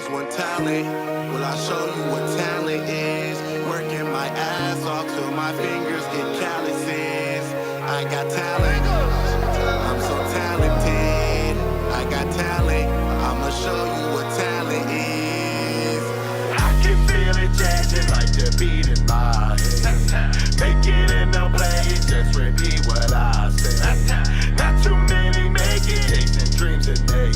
niggas want talent. Well, I'll show you what talent is. Working my ass off till my fingers get calluses. I got talent. I'm so talented. I got talent. I'ma show you what talent is. I can feel it changing like the beat in my head. Make it in the play, just repeat what I say. Not too many make it, chasing dreams and they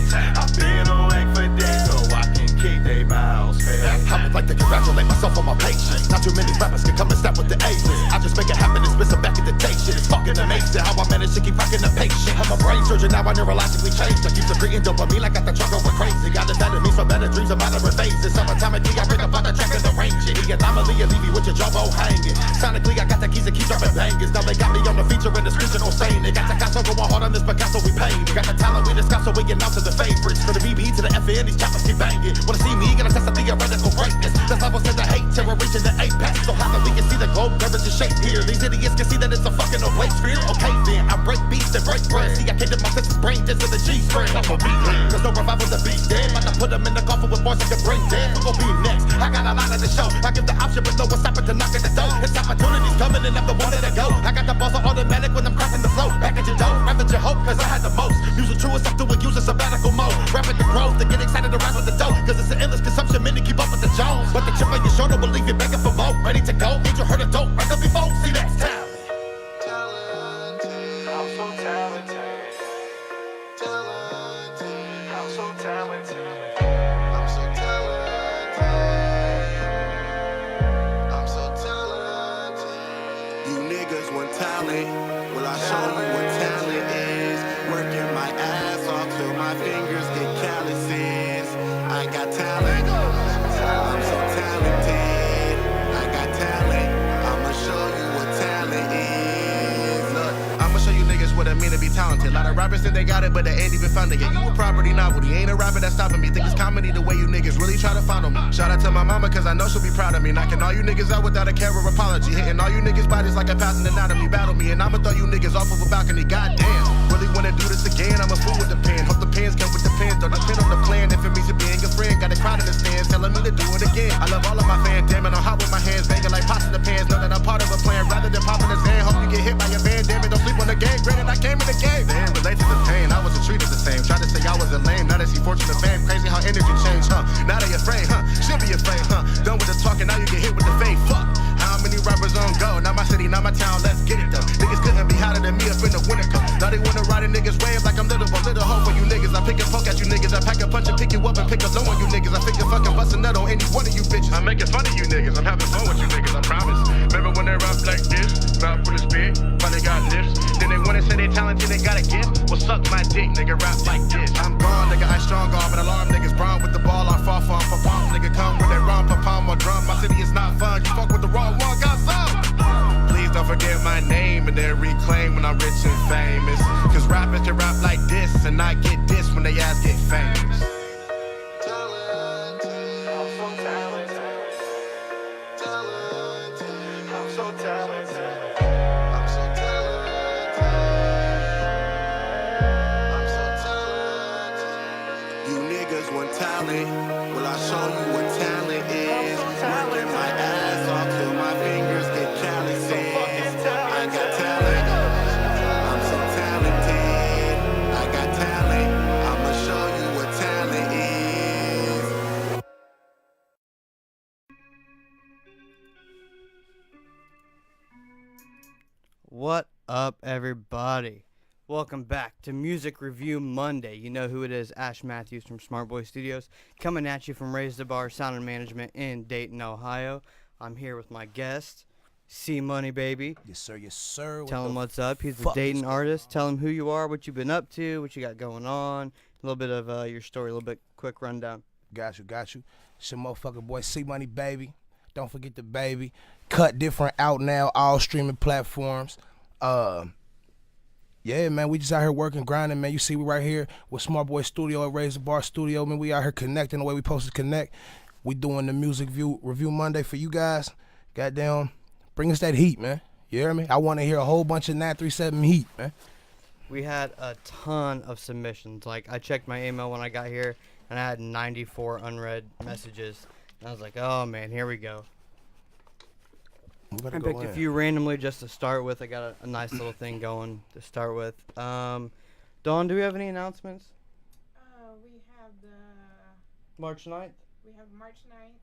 I've been awake for days so I can keep they mouths fed. I would like to congratulate myself on my patience. Not too many rappers can come and step with the A-list. I just make it happen, it's missing back in the day shit. It's fucking amazing how I managed to keep rocking the patient. I'm a brain surgeon, now I neurologically changed. I keep secreting dopamine like I got the truck over crazy. Got the vitamins for better dreams and moderate phases. Summertimely, I bring up on the track and arrange it. The anomaly, I leave you with your jawbone hanging. Sonically, I got the keys and keep dropping bangers. Now they got me on the feature in the streets and no saying. They got the Picasso going hard on this Picasso, we pain. They got the talent we discuss, so we get out to the favorites. For the BB to the FN, these choppers keep banging. Wanna see me, gonna test the theoretical greatness. That's levels to the hate, terror reaching the apex. So high that we can see the globe, there is a shape here. These idiots can see that it's a fucking awake sphere. Okay then, I break beats and break bread. See, I came to my senses, brain dead to the G-string. I'm gon' be here, cause no revival, the beat's dead. About to put them in the coffin with bars that can bring dead. Who gon' be next? I got a lot of the show. I give the option, but no one's stopping to knock at the door. It's opportunities coming and I'm the one to go. I got the balls on automatic when I'm crossing the flow. Back at your dough, rap at your hope, cause I had the most. Music true is up to it, use a sabbatical mode. Rapping the growth, to get excited to rap with the dough. Cause it's an endless consumption, many keep up with the Jones. But the chip on your shoulder will leave you begging for more. Ready to go, ain't you heard a dope, right up before? See, that's talent. I'm so talented. I'm so talented. Talent. Well, I'll show you what talent is. Working my ass off till my fingers get calluses. I got talent. I'm so talented. I got talent. I'ma show you what talent is. Look, I'ma show you niggas what it mean to be talented. A lot of rappers think they got it, but they ain't even funding it. You a property novelty. Ain't a rapper that's stopping me. Think it's comedy the way you niggas really try to follow me. Shout out to my mama, cause I know she'll be proud of me. Knocking all you niggas out without a care or apology. Hitting all you niggas bodies like a passing anatomy. Battle me, and I'ma throw you niggas off of a balcony. Goddamn. Really wanna do this again? I'm a fool with the pen. Hope the pens come with the pen. Don't depend on the plan. If it means you being a friend, got a crowd in the stands telling me to do it again. I love all of my fans. Damn it, I'm hot with my hands banging like pots in the pans. Know that I'm part of a plan rather than popping a Zan. Hope you get hit by your van. Damn it, don't sleep on the game. Granted, I came in the game. Then relate to the pain. I wasn't treated the same. Tried to say I wasn't lame. Now they see fortune and fame. Crazy how energy changed, huh? Now they afraid, huh? Should be afraid, huh? Done with the talking, now you get hit with the fade. Fuck. How many rappers on go? Not my city, not my town. Let's get it though. Niggas couldn't be hotter than me up in the winter coat. Now they wanna ride a niggas wave like I'm little hope for you niggas. I pick and poke at you niggas. I pack a punch and pick you up and pick up low on you niggas. I figure fucking bust a nut on any one of you bitches. I'm making fun of you niggas. I'm having fun with you niggas. I promise. Remember when they rap like this? Mouth full of spit. Finally got lips. Then they wanna say they talented. They got a gift. Well suck my dick, nigga. Rap like this. I'm gone, nigga. I strong arm and alarm niggas. Brown with the ball. I'm far from for palm. Nigga come with that rum, for palm or drum. My city is not fun. You fuck with the wrong one. Got some. Please don't forget my name and then reclaim when I'm rich and famous. Cause rappers can rap like this and not get this when they ass get famous. Talent. Well, I'll show you what talent is. Working my ass off till my fingers get calluses. I got talent. I'm so talented. I got talent. I'ma show you what talent is. What up, everybody? Welcome back to Music Review Monday. You know who it is, Ash Matthews from Smart Boy Studios, coming at you from Razdabar Sound and Management in Dayton, Ohio. I'm here with my guest, C Money Baby. Yes, sir. Yes, sir. Tell him what's up. He's a Dayton artist. Tell him who you are, what you've been up to, what you got going on, a little bit of your story, a little bit quick rundown. Got you. It's your motherfucking boy, C Money Baby. Don't forget the baby. Cut Different out now, all streaming platforms. Yeah, man, we just out here working, grinding, man. You see, we right here with Smart Boy Studio at Razdabar Studio, man. We out here connecting the way we supposed to connect. We doing the Music Review Monday for you guys. Goddamn, bring us that heat, man. You hear me? I want to hear a whole bunch of 937 heat, man. We had a ton of submissions. Like, I checked my email when I got here, and I had 94 unread messages. And I was like, oh man, here we go. I picked a few randomly just to start with. I got a nice little thing going to start with. Dawn, do we have any announcements? We have March 9th? We have March 9th,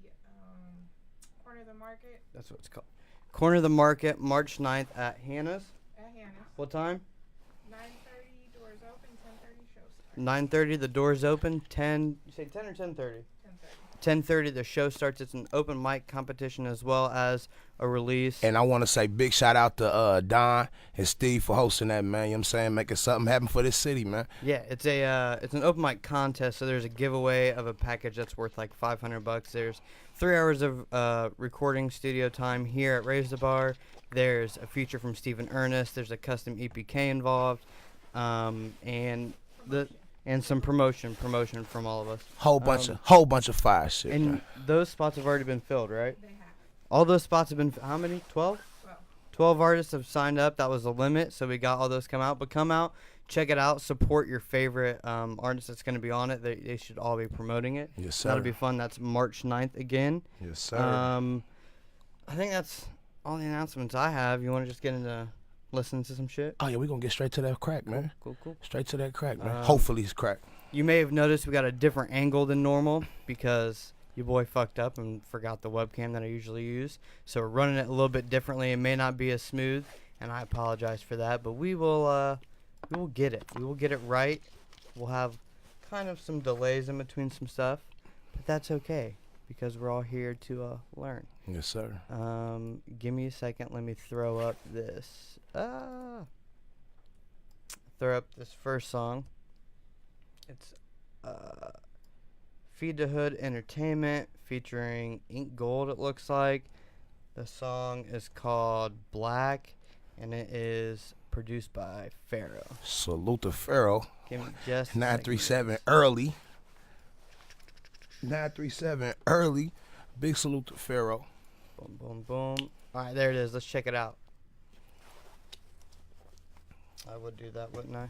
the Corner of the Market. That's what it's called. Corner of the Market, March 9th at Hannah's. At Hannah's. What time? 9:30, doors open, 10:30, show starts. 9:30, the doors open. 10, you say 10 or 10:30? 10:30, the show starts. It's an open mic competition as well as a release. And I want to say big shout out to Don and Steve for hosting that, man. You know what I'm saying? Making something happen for this city, man. Yeah, it's an open mic contest, so there's a giveaway of a package that's worth like $500. There's 3 hours of recording studio time here at Razdabar. There's a feature from Stephen Ernest. There's a custom EPK involved, and some promotion from all of us. Whole bunch of fire shit. And man. those spots have already been filled, right? They have. All those spots have been, how many? 12? 12 artists have signed up. That was the limit, so we got all those come out. But come out, check it out, support your favorite artist that's going to be on it. They should all be promoting it. Yes, sir. That'll be fun. That's March 9th again. Yes, sir. I think that's all the announcements I have. You want to just get into listening to some shit? Oh, yeah, we're going to get straight to that crack, man. Cool. Straight to that crack, man. Hopefully it's crack. You may have noticed we got a different angle than normal because your boy fucked up and forgot the webcam that I usually use. So we're running it a little bit differently. It may not be as smooth, and I apologize for that. But we will get it. We will get it right. We'll have kind of some delays in between some stuff, but that's okay because we're all here to learn. Yes, sir. Give me a second. Let me throw up this. Throw up this first song. It's Feed the Hood Entertainment featuring Ink Gold, it looks like. The song is called Black, and it is produced by Pharaoh. Salute to Pharaoh. Give me just 937 early. 937 early. Big salute to Pharaoh. Boom, boom, boom. All right, there it is. Let's check it out. I would do that, wouldn't I?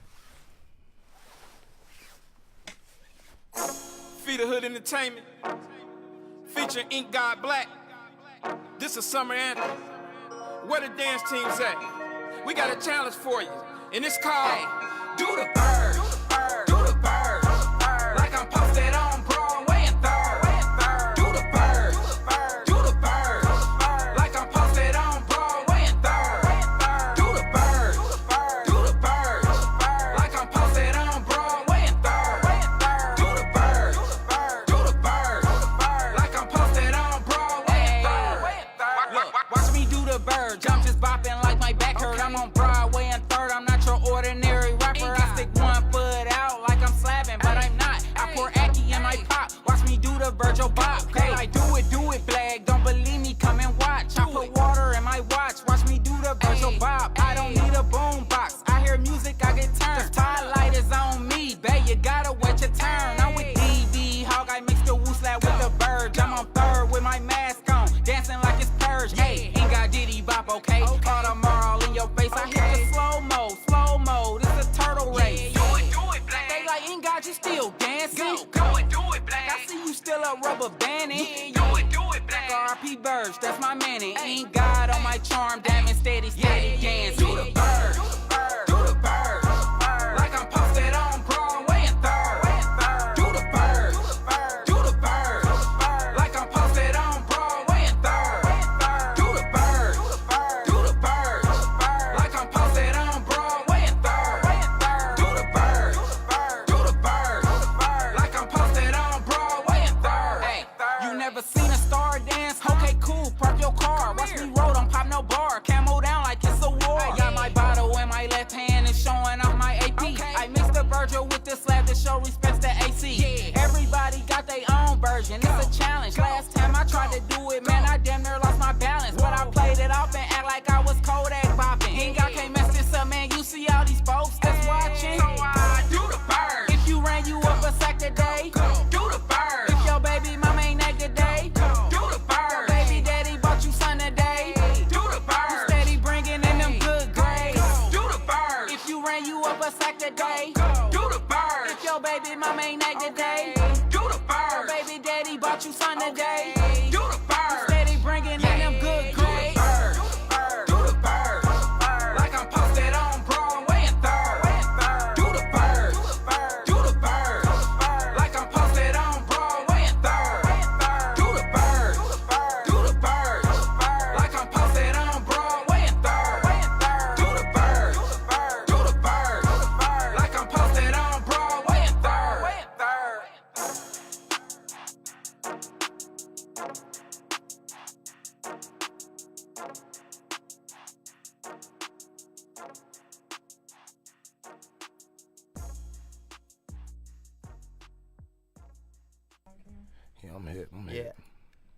Feed the Hood Entertainment, featuring Ink God Black. This a summer anthem. Where the dance teams at? We got a challenge for you, and it's called Do the Bird. Do the Bird. Like I'm posted on Broadway and 3rd. Do the Bird. Do the Bird. Like I'm posted on Broadway and 3rd. Do the Bird. Do the Bird. Like I'm posted on Broadway and 3rd. Do the Bird. Do the Bird. Like I'm posted on Broadway and 3rd. Look, watch me do the bird. Jump just bopping like my back hurt. I'm on Broadway and 3rd. I'm not your ordinary rapper. I stick one foot out like I'm slapping, but I'm not. I pour Aki in my pop. Watch me do the Virgil Bop. Hey, I do it, Black. Don't believe me, come and watch. I put water in my watch. Watch me do the Virgil Bop. I don't need a boom box. I hear music, I get turned. The spotlight is on me, babe. You gotta wait your turn. I'm with DB Hog. I mix the woo slap with the bird. I'm on 3rd with my mask on, dancing like it's purge. Hey, ain't got Diddy Bop, okay? All tomorrow all in your face. I hear the slow mo. This a turtle race. Do it, Black. They like, ain't got you still dancing. Go and do it, Black. I see you still a rubber banding. Yeah, do it, Black. R.I.P. Birds, that's my man. Ain't God on my charm, damn it, steady dancing. Do the bird. Do the bird. Like I'm posted on Broadway and 3rd. Do the bird. Do the bird. Like I'm posted on Broadway and 3rd. Do the bird. Do the bird. Like I'm posted on Broadway and 3rd. Do the bird. Do the bird. Like I'm posted on Broadway and 3rd. Hey, you never seen a star dance? Okay, cool. Park your car. Watch me roll. Don't pop no bar. Camo down like it's a war. I got my bottle in my left hand and showing off my AP. I mix the Virgil with the slab to show respect to AC. Everybody got their own version. It's a challenge. Last time I tried to do it, man, I damn near lost my balance. But I played it off and act like I was Kodak bopping. Ain't got can't mess this up, man. You see all these folks that's watching. So I do the bird. If you ran you up a sack today, do the bird. If your baby mama ain't act today, do the bird. Baby daddy bought you son today, do the bird. You steady bringing in them good grades, do the bird. If you ran you up a sack today, do the bird. If your Your baby mama ain't act today. Do the bird. Your baby daddy bought you son today. Do the bird. Steady bringing in them good grades. Do the bird. Like I'm posted on Broadway and 3rd. Do the bird. Do the bird. Like I'm posted on Broadway and 3rd. Do the bird. Do the bird. Like I'm posted on Broadway and 3rd. Do the bird. Do the bird. Like I'm posted on Broadway and 3rd. Yeah, I'm hip. Yeah.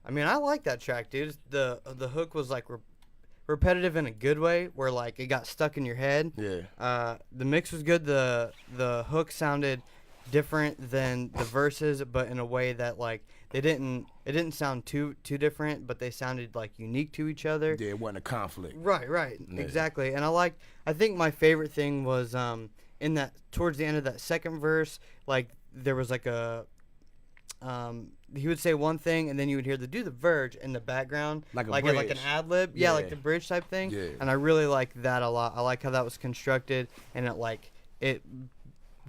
I mean, I like that track, dude. The hook was like repetitive in a good way, where like it got stuck in your head. Yeah. The mix was good. The hook sounded different than the verses, but in a way that like it didn't sound too different, but they sounded like unique to each other. Yeah, it wasn't a conflict. Right, Yeah. exactly. And I think my favorite thing was in that towards the end of that second verse, like there was like a he would say one thing, and then you would hear do the verge in the background, Like a like bridge. an ad lib, Yeah. like the bridge type thing. Yeah. And I really like that a lot. I like how that was constructed, and it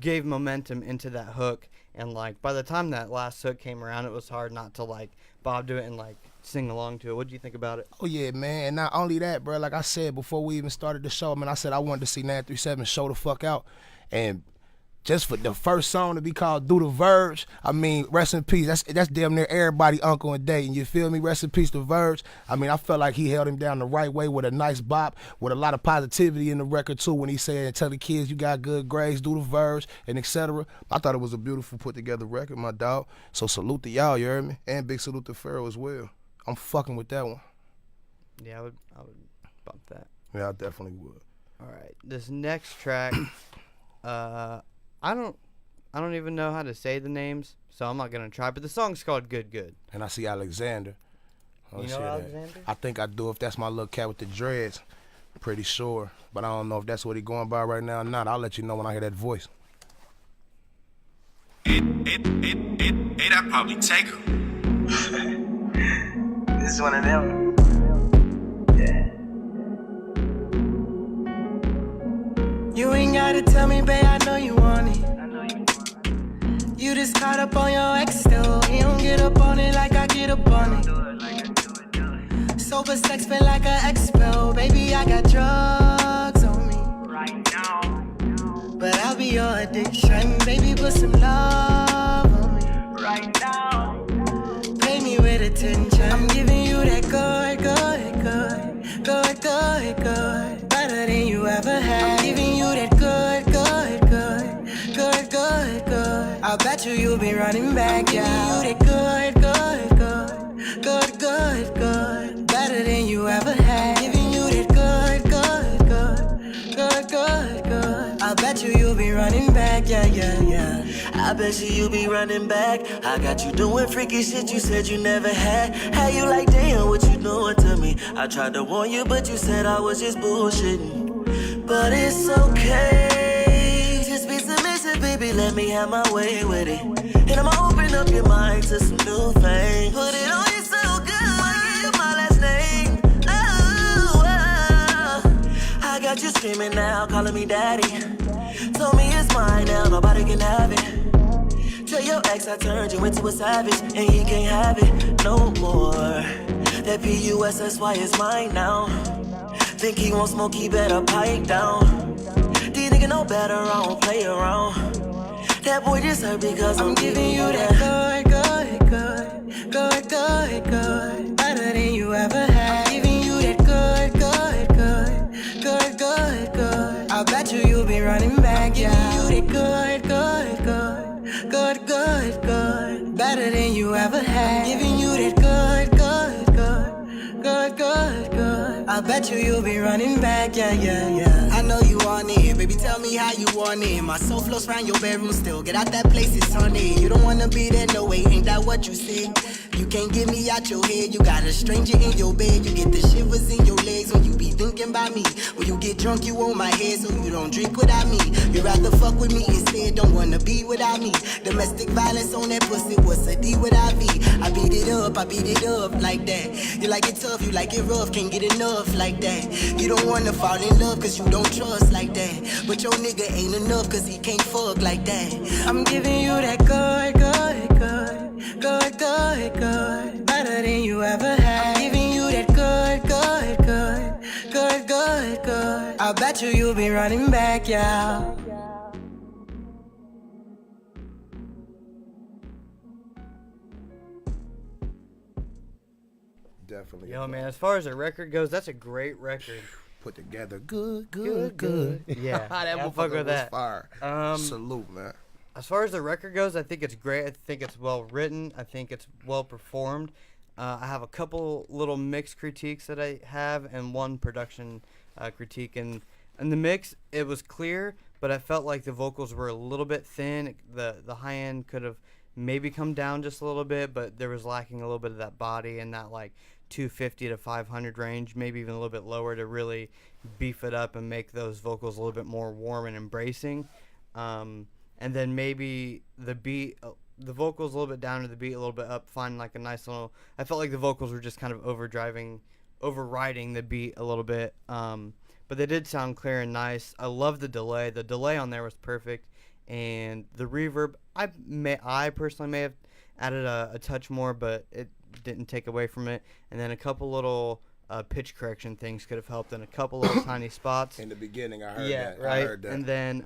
gave momentum into that hook. And like by the time that last hook came around, it was hard not to like bob to it and like sing along to it. What do you think about it? Oh yeah, man. And not only that, bro. Like I said before we even started the show, I said I wanted to see 937 show the fuck out, and just for the first song to be called "Do the Verge," I mean, rest in peace. That's damn near everybody uncle and Dayton. You feel me? Rest in peace, the Verge. I mean, I felt like he held him down the right way with a nice bop, with a lot of positivity in the record too. When he said, "Tell the kids you got good grades, do the Verge," and etc. I thought it was a beautiful put together record, my dog. So salute to y'all, you heard me, and big salute to Pharaoh as well. I'm fucking with that one. Yeah, I would bump that. Yeah, I definitely would. All right, this next track, I don't even know how to say the names, so I'm not gonna try. But the song's called "Good Good." And I see Alexander. You know Alexander? I think I do. If that's my little cat with the dreads, pretty sure. But I don't know if that's what he going by right now or not. I'll let you know when I hear that voice. I'd probably take him. This is one of them. Yeah. You ain't gotta tell me, babe, I know you want it. You just caught up on your ex still. He don't get up on it like I get up on it. Sober sex feel like an expel. Baby, I got drugs on me Right now. but I'll be your addiction. Baby, put some love on me Right now. Pay me with attention. I'm giving you that good, good, good, good, good, good, better than you ever had. I'm giving you that good, good, good, good, good, good. I bet you'll be running back. Yeah, giving you that good, good, good, good, good, good, better than you ever had. Giving you that good, good, good, good, good, good. I bet you'll be running back. Yeah, yeah, yeah. I bet you'll be running back. I got you doing freaky shit you said you never had. How you like, damn, what you doing to me? I tried to warn you, but you said I was just bullshitting. But it's okay. Just be submissive, baby, let me have my way with it. And I'ma open up your mind to some new things. Put it on you so good, I give you my last name. Oh, oh. I got you screaming now, calling me daddy. Told me it's mine now, nobody can have it. Tell your ex I turned you into a savage, and he can't have it no more. That PUSSY is mine now. Think he won't smoke, he better pipe down. These niggas know better, I don't play around. That boy just hurt because I'm giving you that good, good, good, good, good, better than you ever had. Giving you that good, good, good, good, good, good. I bet you'll be running back. Yeah, giving you that good, good, good, good, good, better than you ever had. Giving you that good, good, good, good, good, good. I bet you'll be running back. Yeah, yeah, yeah. I know you want it, baby. Tell me how you want it. My soul floats around your bedroom still. Get out that place, it's haunted. You don't wanna be there, no way. Ain't that what you said? You can't get me out your head. You got a stranger in your bed. You get the shivers in your legs when you be thinking about me. When you get drunk, you on my head, so you don't drink without me. You rather fuck with me instead. Don't wanna a beat without me. Domestic violence on that pussy, what's a D without V? I beat it up like that. You like it tough, you like it rough, can't get enough like that. You don't wanna fall in love cause you don't trust like that. But your nigga ain't enough cause he can't fuck like that. I'm giving you that good, good, good, good, good, good, better than you ever had. I'm giving you that good, good, good, good, good, good. I bet you'll be running back, yeah. Definitely. Yo, man, as far as the record goes, that's a great record. Put together, good. Yeah, that yeah, motherfucker fuck with was that. fire. Salute, man. As far as the record goes, I think it's great. I think it's well written. I think it's well performed. I have a couple little mix critiques that I have, and one production critique. And in the mix, it was clear, but I felt like the vocals were a little bit thin. The high end could have maybe come down just a little bit, but there was lacking a little bit of that body and that like 250 to 500 range, maybe even a little bit lower to really beef it up and make those vocals a little bit more warm and embracing. And then maybe the beat, the vocals a little bit down to the beat, a little bit up, find like a nice little, I felt like the vocals were just kind of overriding the beat a little bit. But they did sound clear and nice. I love the delay. The delay on there was perfect. And the reverb, I personally may have added a touch more, but it didn't take away from it. And then a couple little pitch correction things could have helped in a couple little tiny spots. In the beginning, I heard that. Right. I heard that. And then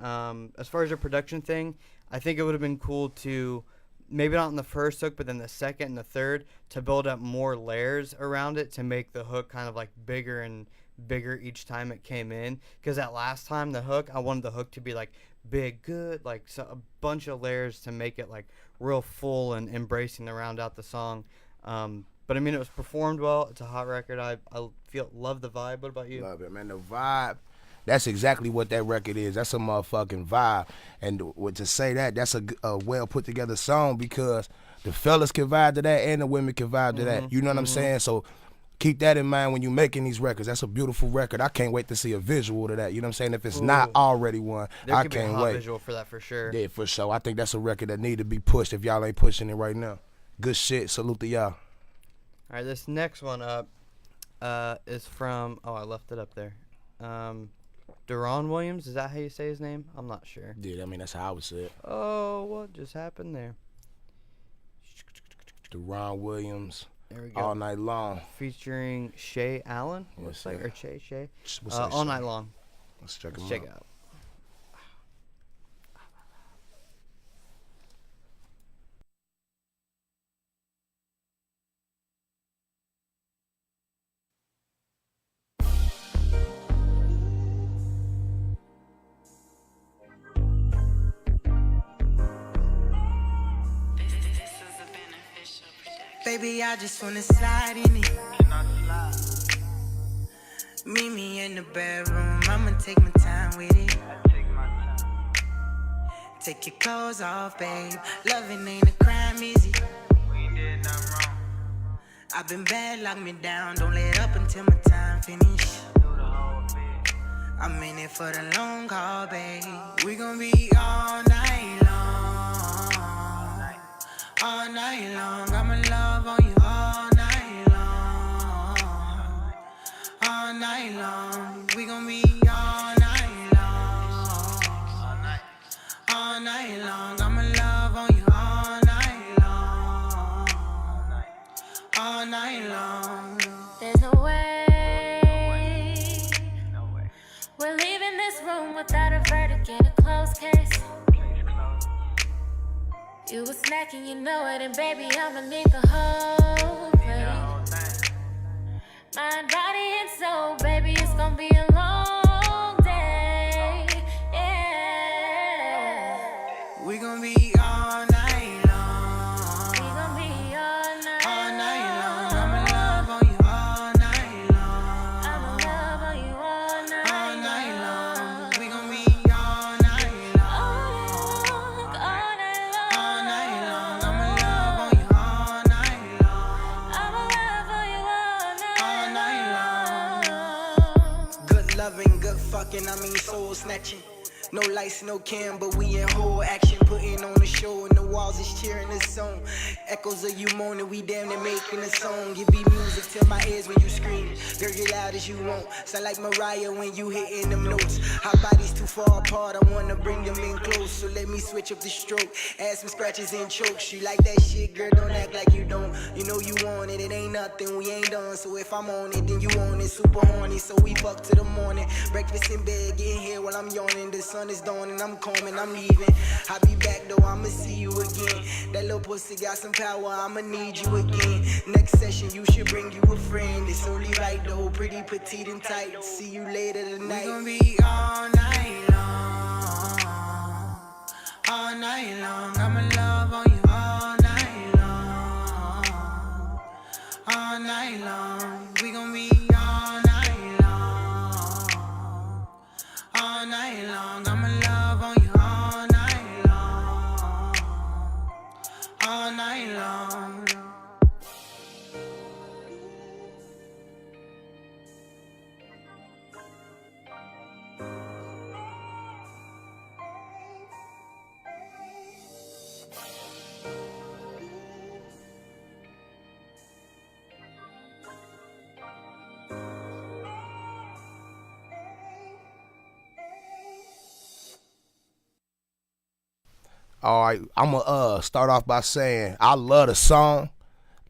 as far as the production thing, I think it would have been cool to, maybe not in the first hook, but then the second and the third, to build up more layers around it to make the hook kind of like bigger and bigger each time it came in. Because that last time, the hook, I wanted the hook to be like big, good, like a bunch of layers to make it like real full and embracing to round out the song. But I mean, it was performed well. It's a hot record. I love the vibe. What about you? Love it, man. The vibe. That's exactly what that record is. That's a motherfucking vibe. And to say that, that's a well put together song, because the fellas can vibe to that and the women can vibe to that. You know what I'm saying? So keep that in mind when you're making these records. That's a beautiful record. I can't wait to see a visual to that. You know what I'm saying? If it's not already one, there I could can't be a hot wait. visual for that for sure. Yeah, for sure. I think that's a record that need to be pushed if y'all ain't pushing it right now. Good shit. Salute to y'all. All right, this next one up is from, I left it up there. Deron Williams, is that how you say his name? I'm not sure. Yeah, I mean, that's how I would say it. Oh, what just happened there? Deron Williams. There we go. All Night Long. Featuring Shay Allen. Yes, Looks like, sir. or Shay. What's All Night Long. Let's check Let's him check out. it out. Baby, I just wanna slide in it. Meet me in the bedroom, I'ma take my time with it. Take your clothes off, babe. Loving ain't a crime, is it? I've been bad, lock me down. Don't let up until my time finish. I'm in it for the long haul, babe. We gon' be all night long. All night long. I'ma love on you all night long. All night long. We gon' be all night long. All night long. I'ma love on you all night long. All night long. There's no way we're leaving this room without a verdict in a closed case. You was snacking, you know it, and baby, I'ma need the whole plate. Mind, body, and soul, baby, it's gonna be a long day. Yeah. We gon' be all night long. We gon' be all night. All night long. I'ma love on you all night long. I'ma love on you all night. All night long. We gon' be all night long. All night long. All night long. I'ma love on you all night long. I'ma love on you all night. All night long. Good loving, good fucking, I mean soul snatching. No lights, no cam, but we in whole action. Putting hearing this song. Echoes of you moaning, we damn near making a song. You be music to my ears when you scream. Girl, get loud as you want. Sound like Mariah when you hitting them notes. Our bodies too far apart, I wanna bring them in close. So let me switch up the stroke. Add some scratches and chokes. You like that shit, girl, don't act like you don't. You know you want it, it ain't nothing, we ain't done. So if I'm on it, then you on it. Super horny, so we fuck to the morning. Breakfast in bed, getting here while I'm yawning. The sun is dawning, I'm coming, I'm leaving. I'll be back though, I'ma see you again. That little pussy got some power, I'ma need you again. Next session, you should bring you a friend. It's only right though, pretty petite and tight. See you later tonight. We gon' be all night long. All night long, I'ma love on you all night long. All night long, we gon' be all night long. All night long, I'ma love on you all night long. All night long. All right, I'm gonna start off by saying I love the song.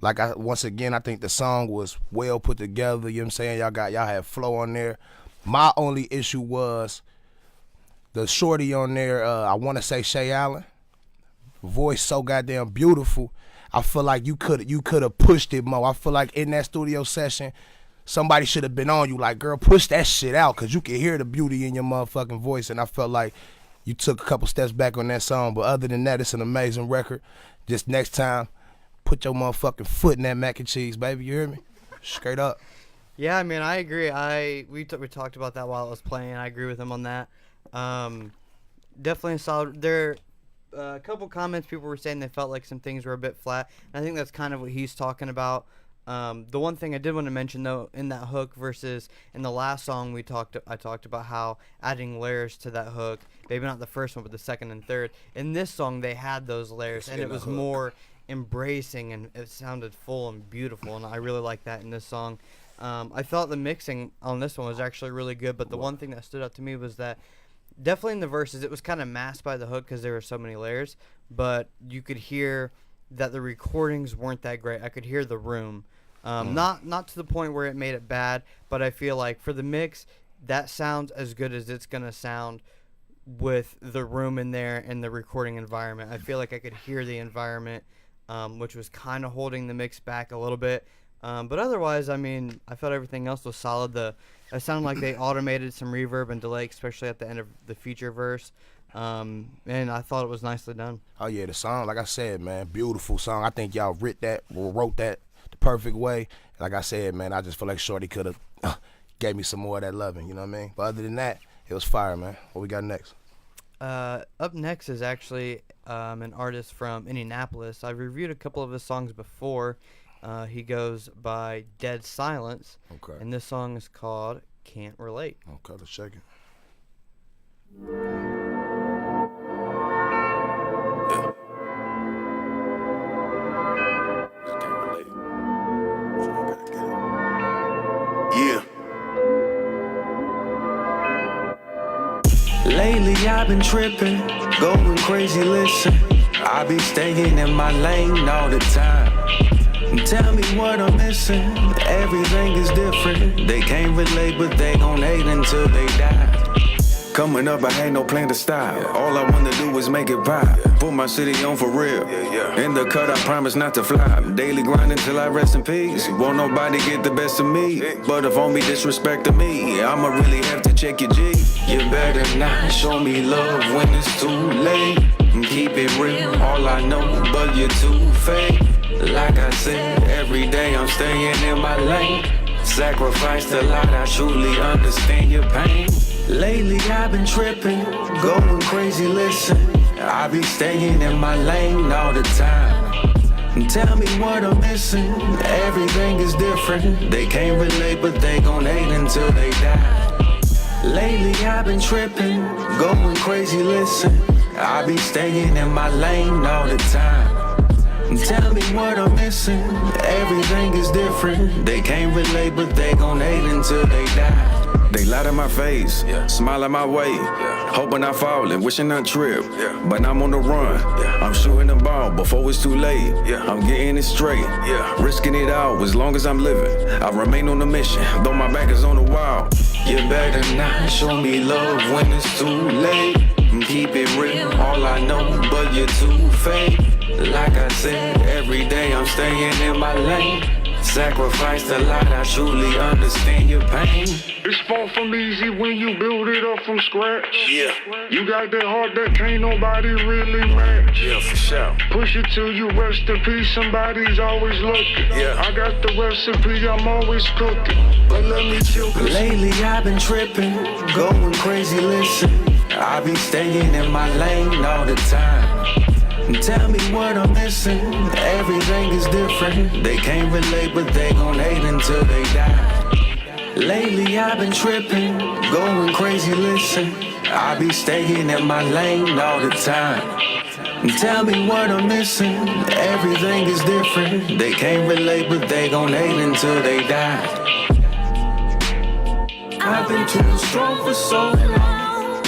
Like once again, I think the song was well put together. You know what I'm saying? Y'all had flow on there. My only issue was the shorty on there. I want to say Shay Allen. Voice so goddamn beautiful. I feel like you could have pushed it more. I feel like in that studio session, somebody should have been on you. Like, girl, push that shit out, cause you can hear the beauty in your motherfucking voice. And I felt like you took a couple steps back on that song, but other than that, it's an amazing record. Just next time, put your motherfucking foot in that mac and cheese, baby. You hear me? Straight up. Yeah, I mean, I agree. We talked about that while it was playing. I agree with him on that. Definitely a solid. There a couple comments people were saying they felt like some things were a bit flat. And I think that's kind of what he's talking about. The one thing I did want to mention though, in that hook versus in the last song I talked about how adding layers to that hook, maybe not the first one but the second and third. In this song they had those layers and it was more embracing and it sounded full and beautiful, and I really like that in this song. I thought the mixing on this one was actually really good, but the one thing that stood out to me was that definitely in the verses it was kind of masked by the hook because there were so many layers, but you could hear that the recordings weren't that great. I could hear the room. Not to the point where it made it bad, but I feel like for the mix, that sounds as good as it's going to sound with the room in there and the recording environment. I feel like I could hear the environment, which was kind of holding the mix back a little bit. But otherwise, I mean, I felt everything else was solid. It sounded like they automated some reverb and delay, especially at the end of the feature verse. And I thought it was nicely done. Oh, yeah, the song, like I said, man, beautiful song. I think y'all wrote that the perfect way. Like I said, man, I just feel like Shorty could have gave me some more of that loving, you know what I mean? But other than that, it was fire, man. What we got next? Up next is actually an artist from Indianapolis. I've reviewed a couple of his songs before. He goes by Dead Silence. Okay. And this song is called Can't Relate. Okay, let's check it. Lately I've been tripping, going crazy, listen. I be staying in my lane all the time. Tell me what I'm missing, everything is different. They can't relate, but they gon' hate until they die. Coming up, I had no plan to stop. All I wanna do was make it pop. Put my city on for real. In the cut, I promise not to flop. Daily grinding till I rest in peace. Won't nobody get the best of me. But if homie disrespecting me, I'ma really have to check your G. You better not show me love when it's too late. Keep it real, all I know, but you're too fake. Like I said, every day I'm staying in my lane. Sacrificed a lot, I truly understand your pain. Lately I've been tripping, going crazy, listen. I be staying in my lane all the time. Tell me what I'm missing, everything is different. They can't relate, but they gon' hate until they die. Lately I've been tripping, going crazy, listen. I be staying in my lane all the time. Tell me what I'm missing. Everything is different. They can't relate, but they gon' hate until they die. They lie to my face, smile at my way, hoping I fall and wishing I trip. But I'm on the run, I'm shooting the ball before it's too late. I'm getting it straight, risking it all as long as I'm living. I remain on the mission, though my back is on the wall. You better not show me love when it's too late. Keep it real, all I know, but you're too fake. Like I said, every day I'm staying in my lane. Sacrificed a lot, I truly understand your pain. It's far from easy when you build it up from scratch. You got that heart that can't nobody really match. For sure. Push it till you rest in peace, somebody's always looking. I got the recipe, I'm always cooking. But let me chill. Lately I've been tripping, going crazy, listen. I be staying in my lane all the time. Tell me what I'm missing. Everything is different. They can't relate, but they gon' hate until they die. Lately I've been tripping, going crazy, listen. I be staying in my lane all the time. Tell me what I'm missing. Everything is different. They can't relate, but they gon' hate until they die. I've been too strong for so long,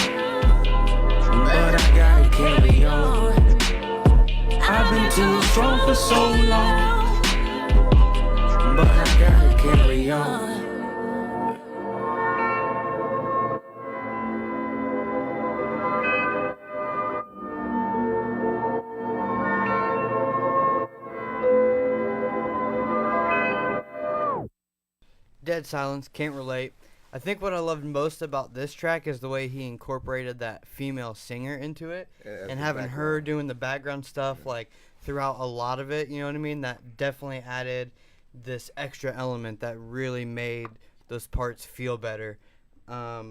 but I gotta carry on. I've been too strong for so long, but I gotta carry on. Dead silence, can't relate. I think what I loved most about this track is the way he incorporated that female singer into it, and having her doing the background stuff like throughout a lot of it, you know what I mean? That definitely added this extra element that really made those parts feel better. A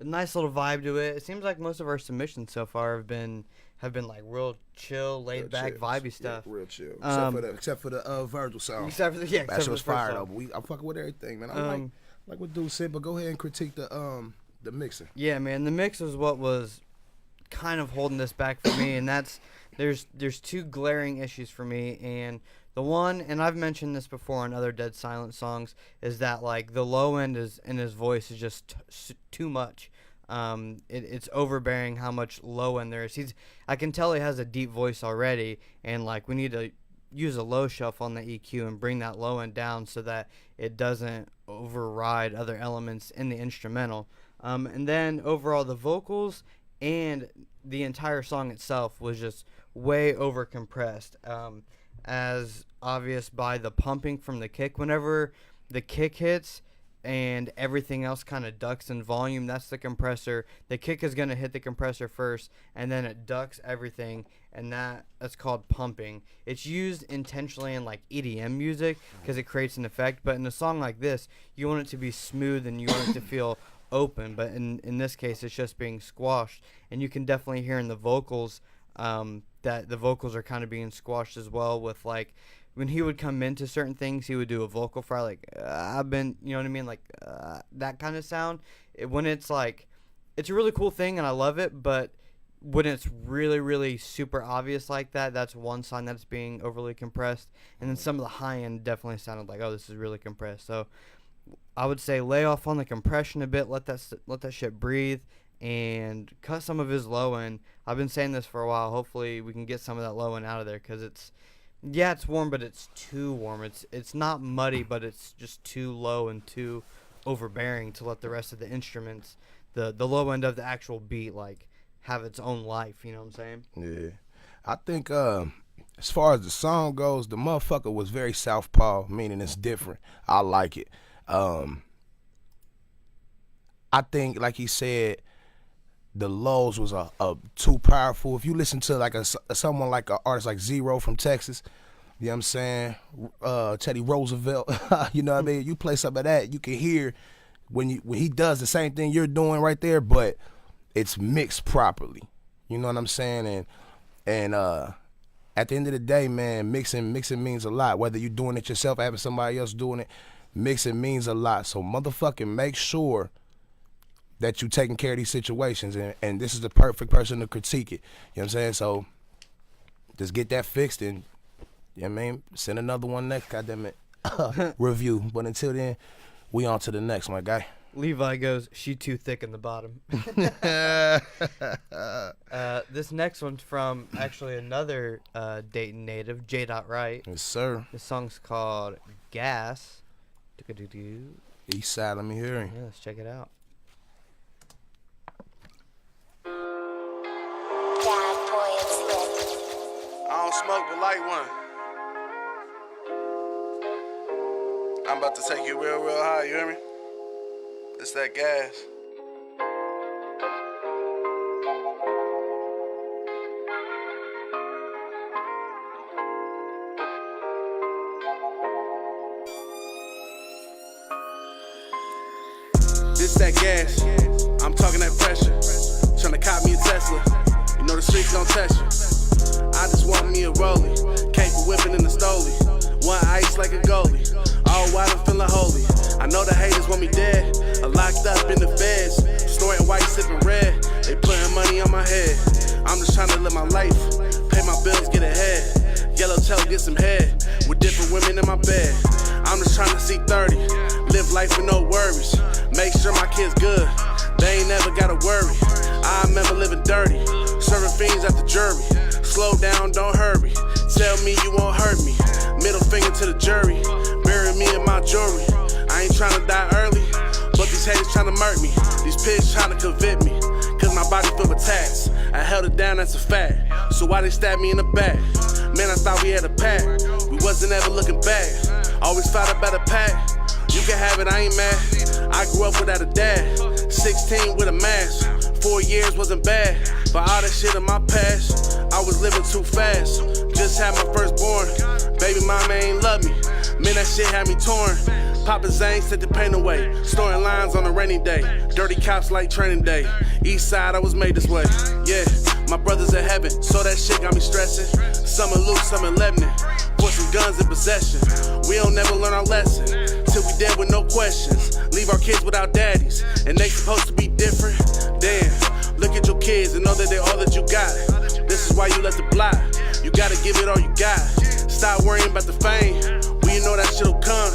nice little vibe to it. It seems like most of our submissions so far have been like real chill, laid back, vibey stuff. Real chill. Except for the Virgil song. Except for the that shit was fire though. But I'm fucking with everything, man. I like what dude said, but go ahead and critique the mixing. Yeah, man, the mix was what was kind of holding this back for me, and that's there's two glaring issues for me, and the one, and I've mentioned this before on other Dead Silent songs, is that like the low end is in his voice is just too much. It's overbearing how much low end there is. I can tell he has a deep voice already, and like we need to use a low shuffle on the EQ and bring that low end down so that it doesn't override other elements in the instrumental. And then overall the vocals and the entire song itself was just way over compressed, as obvious by the pumping from the kick. Whenever the kick hits and everything else kind of ducks in volume, that's the compressor. The kick is going to hit the compressor first, and then it ducks everything, and that's called pumping. It's used intentionally in like EDM music because it creates an effect, but in a song like this, you want it to be smooth and you want it to feel open, but in this case, it's just being squashed, and you can definitely hear in the vocals that the vocals are kind of being squashed as well, with like when he would come into certain things, he would do a vocal fry, like, I've been, you know what I mean? Like, that kind of sound. When it's like, it's a really cool thing and I love it, but when it's really, really super obvious like that, that's one sign that it's being overly compressed. And then some of the high end definitely sounded like, oh, this is really compressed. So I would say lay off on the compression a bit, let that shit breathe, and cut some of his low end. I've been saying this for a while. Hopefully we can get some of that low end out of there, because it's warm, but it's too warm. It's not muddy, but it's just too low and too overbearing to let the rest of the instruments, the low end of the actual beat, like have its own life. You know what I'm saying? Yeah, I think as far as the song goes, the motherfucker was very southpaw, meaning it's different. I like it. I think, like he said, the lows was a too powerful. If you listen to like someone like an artist like Zero from Texas, you know what I'm saying, Teddy Roosevelt, you know what I mean, you play some of that, you can hear when he does the same thing you're doing right there, but it's mixed properly. You know what I'm saying? And at the end of the day, man, mixing means a lot. Whether you're doing it yourself or having somebody else doing it, mixing means a lot. So motherfucking make sure that you taking care of these situations, and this is the perfect person to critique it. You know what I'm saying? So just get that fixed and I mean, send another one next, goddammit, review. But until then, we on to the next, my guy. Levi goes, she too thick in the bottom. This next one's from actually another Dayton native, J. Wright. Yes, sir. This song's called Gas. East side, let me hear it. Yeah, let's check it out. I don't smoke but light one. I'm about to take you real high, you hear me? It's that gas. This that gas. I'm talking that pressure. Tryna cop me a Tesla. You know the streets gon' test you. I just want me a rollie. Capable whipping in the stoley. One ice like a goalie. All white, I'm feeling holy. I know the haters want me dead. I'm locked up in the feds. Snorting white, sipping red. They putting money on my head. I'm just trying to live my life. Pay my bills, get ahead. Yellow tail, get some head. With different women in my bed. I'm just trying to see 30. Live life with no worries. Make sure my kids good. They ain't never gotta worry. I remember living dirty. Serving fiends at the jury. Slow down, don't hurry. Tell me you won't hurt me. Middle finger to the jury. Bury me in my jewelry. I ain't tryna die early, but these haters tryna murk me. These pigs tryna convict me, cause my body filled with tats. I held it down, that's a fact. So why they stab me in the back? Man, I thought we had a pact. We wasn't ever looking back. Always fought a better pack. You can have it, I ain't mad. I grew up without a dad. 16 with a mask. 4 years wasn't bad. But all that shit in my past, I was living too fast. Just had my firstborn. Baby mama ain't love me. Man, that shit had me torn. Papa Zane sent the pain away. Storing lines on a rainy day. Dirty cops like training day. East side, I was made this way. Yeah, my brothers in heaven. So that shit got me stressing. Some in Luke, some in Lebanon. For some guns in possession. We don't never learn our lesson. Till we dead with no questions. Leave our kids without daddies. And they supposed to be different. Damn, look at your kids and know that they're all that you got. This is why you let the block. You gotta give it all you got. Stop worrying about the fame. Well, you know that shit'll come.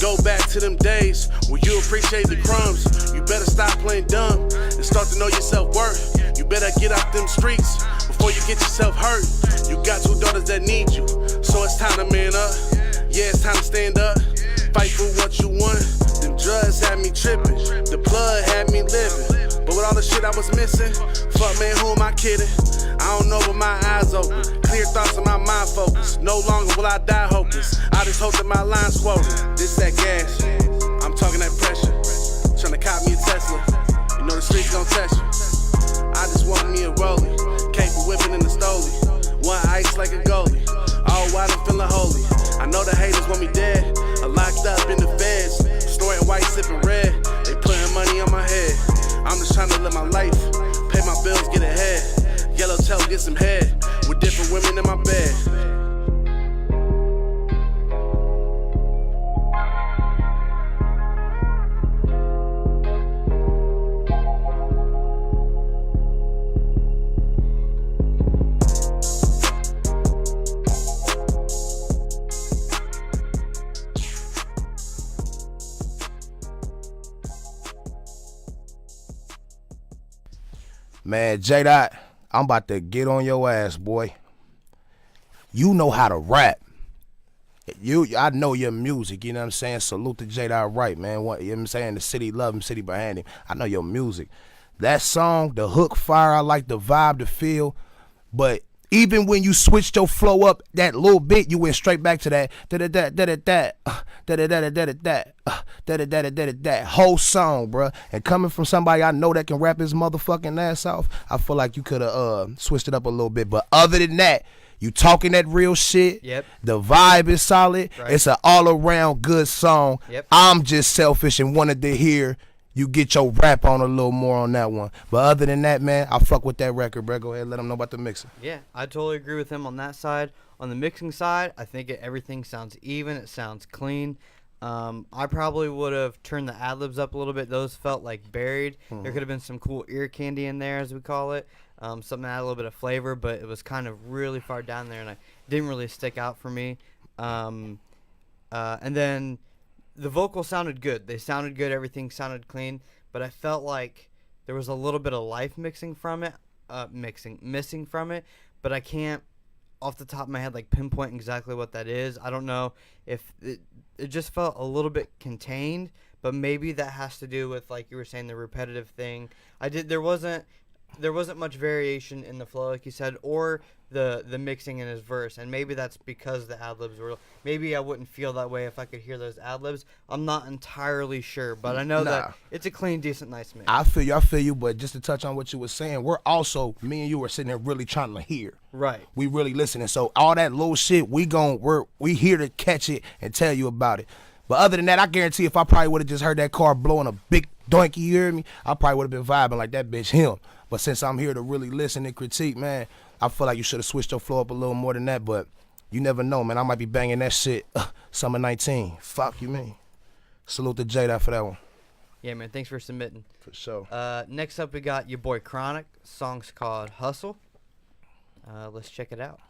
Go back to them days where you appreciate the crumbs. You better stop playing dumb and start to know your self-worth. You better get out them streets before you get yourself hurt. You got 2 daughters that need you, so it's time to man up. Yeah, it's time to stand up. Fight for what you want. Them drugs had me tripping. The blood had me living. But with all the shit I was missing, fuck man, who am I kidding? I don't know, but my eyes open. Clear thoughts and my mind focused. No longer will I die hopeless. I just hope that my line's quoted. This that gas. I'm talking that pressure. Tryna cop me a Tesla. You know the streets gon' test you. I just want me a rollie. Capable whipping in the stoley. One ice like a goalie. All white, I'm feeling holy. I know the haters want me dead. I'm locked up in the feds. Snorting white, sipping red. They putting money on my head. I'm just trying to live my life. Pay my bills, get ahead. Yellow tail, get some head. With different women in my bed. Man, J-Dot, I'm about to get on your ass, boy. You know how to rap. I know your music, you know what I'm saying? Salute to J-Dot Wright, man. You know what I'm saying? The city love him, city behind him. I know your music. That song, the hook fire, I like the vibe, the feel. But even when you switched your flow up that little bit, you went straight back to that whole song, bruh. And coming from somebody I know that can rap his motherfucking ass off, I feel like you could have switched it up a little bit. But other than that, you talking that real shit. Yep. The vibe is solid. Right. It's an all-around good song. Yep. I'm just selfish and wanted to hear you get your rap on a little more on that one. But other than that, man, I fuck with that record, bro. Go ahead, let them know about the mixing. Yeah, I totally agree with him on that side. On the mixing side, I think everything sounds even. It sounds clean. I probably would have turned the ad-libs up a little bit. Those felt like buried. There could have been some cool ear candy in there, as we call it. something that had a little bit of flavor, but it was kind of really far down there, and it didn't really stick out for me. And then the vocals sounded good. They sounded good. Everything sounded clean, but I felt like there was a little bit of life missing from it, but I can't, off the top of my head, like pinpoint exactly what that is. I don't know if it just felt a little bit contained, but maybe that has to do with, like you were saying, the repetitive thing. There wasn't much variation in the flow, like you said, or the mixing in his verse, and maybe that's because the ad-libs were, maybe I wouldn't feel that way if I could hear those ad-libs. I'm not entirely sure, but I know that it's a clean, decent, nice mix. I feel you, but just to touch on what you were saying, we're also, me and you were sitting there really trying to hear. Right. We really listening, so all that little shit, we here to catch it and tell you about it. But other than that, I guarantee if I probably would have just heard that car blowing a big donkey, you hear me, I probably would have been vibing like that bitch him. But since I'm here to really listen and critique, man, I feel like you should have switched your flow up a little more than that, but you never know, man. I might be banging that shit summer 19. Fuck you, mean. Salute to Jada for that one. Yeah, man, thanks for submitting. For sure. Next up, we got your boy Chronic. Song's called Hustle. Let's check it out.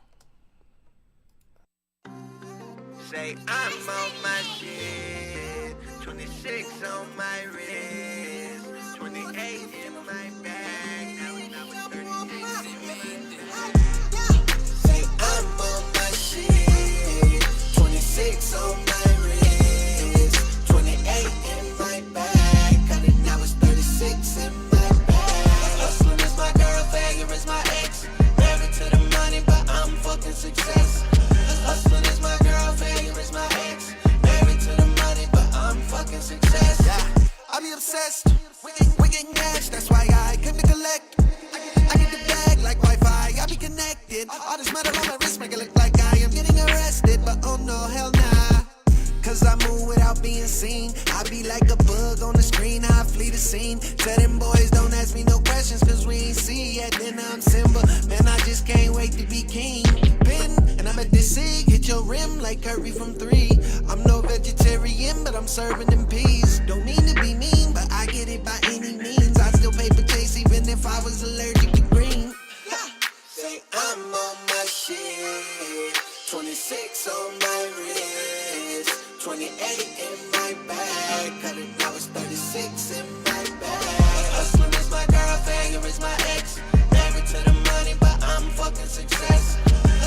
Say I'm on my shit, 26 on my wrist, 28 in my bag, now it's 36 in my bag. Say I'm on my shit, 26 on my wrist, 28 in my bag, cut it, now it's 36 in my bag. Hustling is my girl, failure is my ex, married to the money, but I'm fucking success. Hustling is my girl, failure is my ex. Married to the money, but I'm fucking success. Yeah, I be obsessed. We getting cash, that's why I came to collect. I get the bag like Wi-Fi, I be connected. All this metal on my wrist make it look like I am getting arrested, but oh no, hell nah. Cause I move without being seen. I be like a bug on the screen, I flee the scene. Tell them boys don't ask me no questions, cause we ain't see yet, then I'm Simba. Man, I just can't wait to be king. And I'm at this sig, hit your rim like Curry from 3. I'm no vegetarian, but I'm serving them peas. Don't mean to be mean, but I get it by any means. I still paper chase even if I was allergic to green. Say I'm on my shit, 26 on my wrist, 28 in my bag, cut it, now it's 36 in my bag. Hustling is my girl, failure is my ex. Married to the money, but I'm fucking success.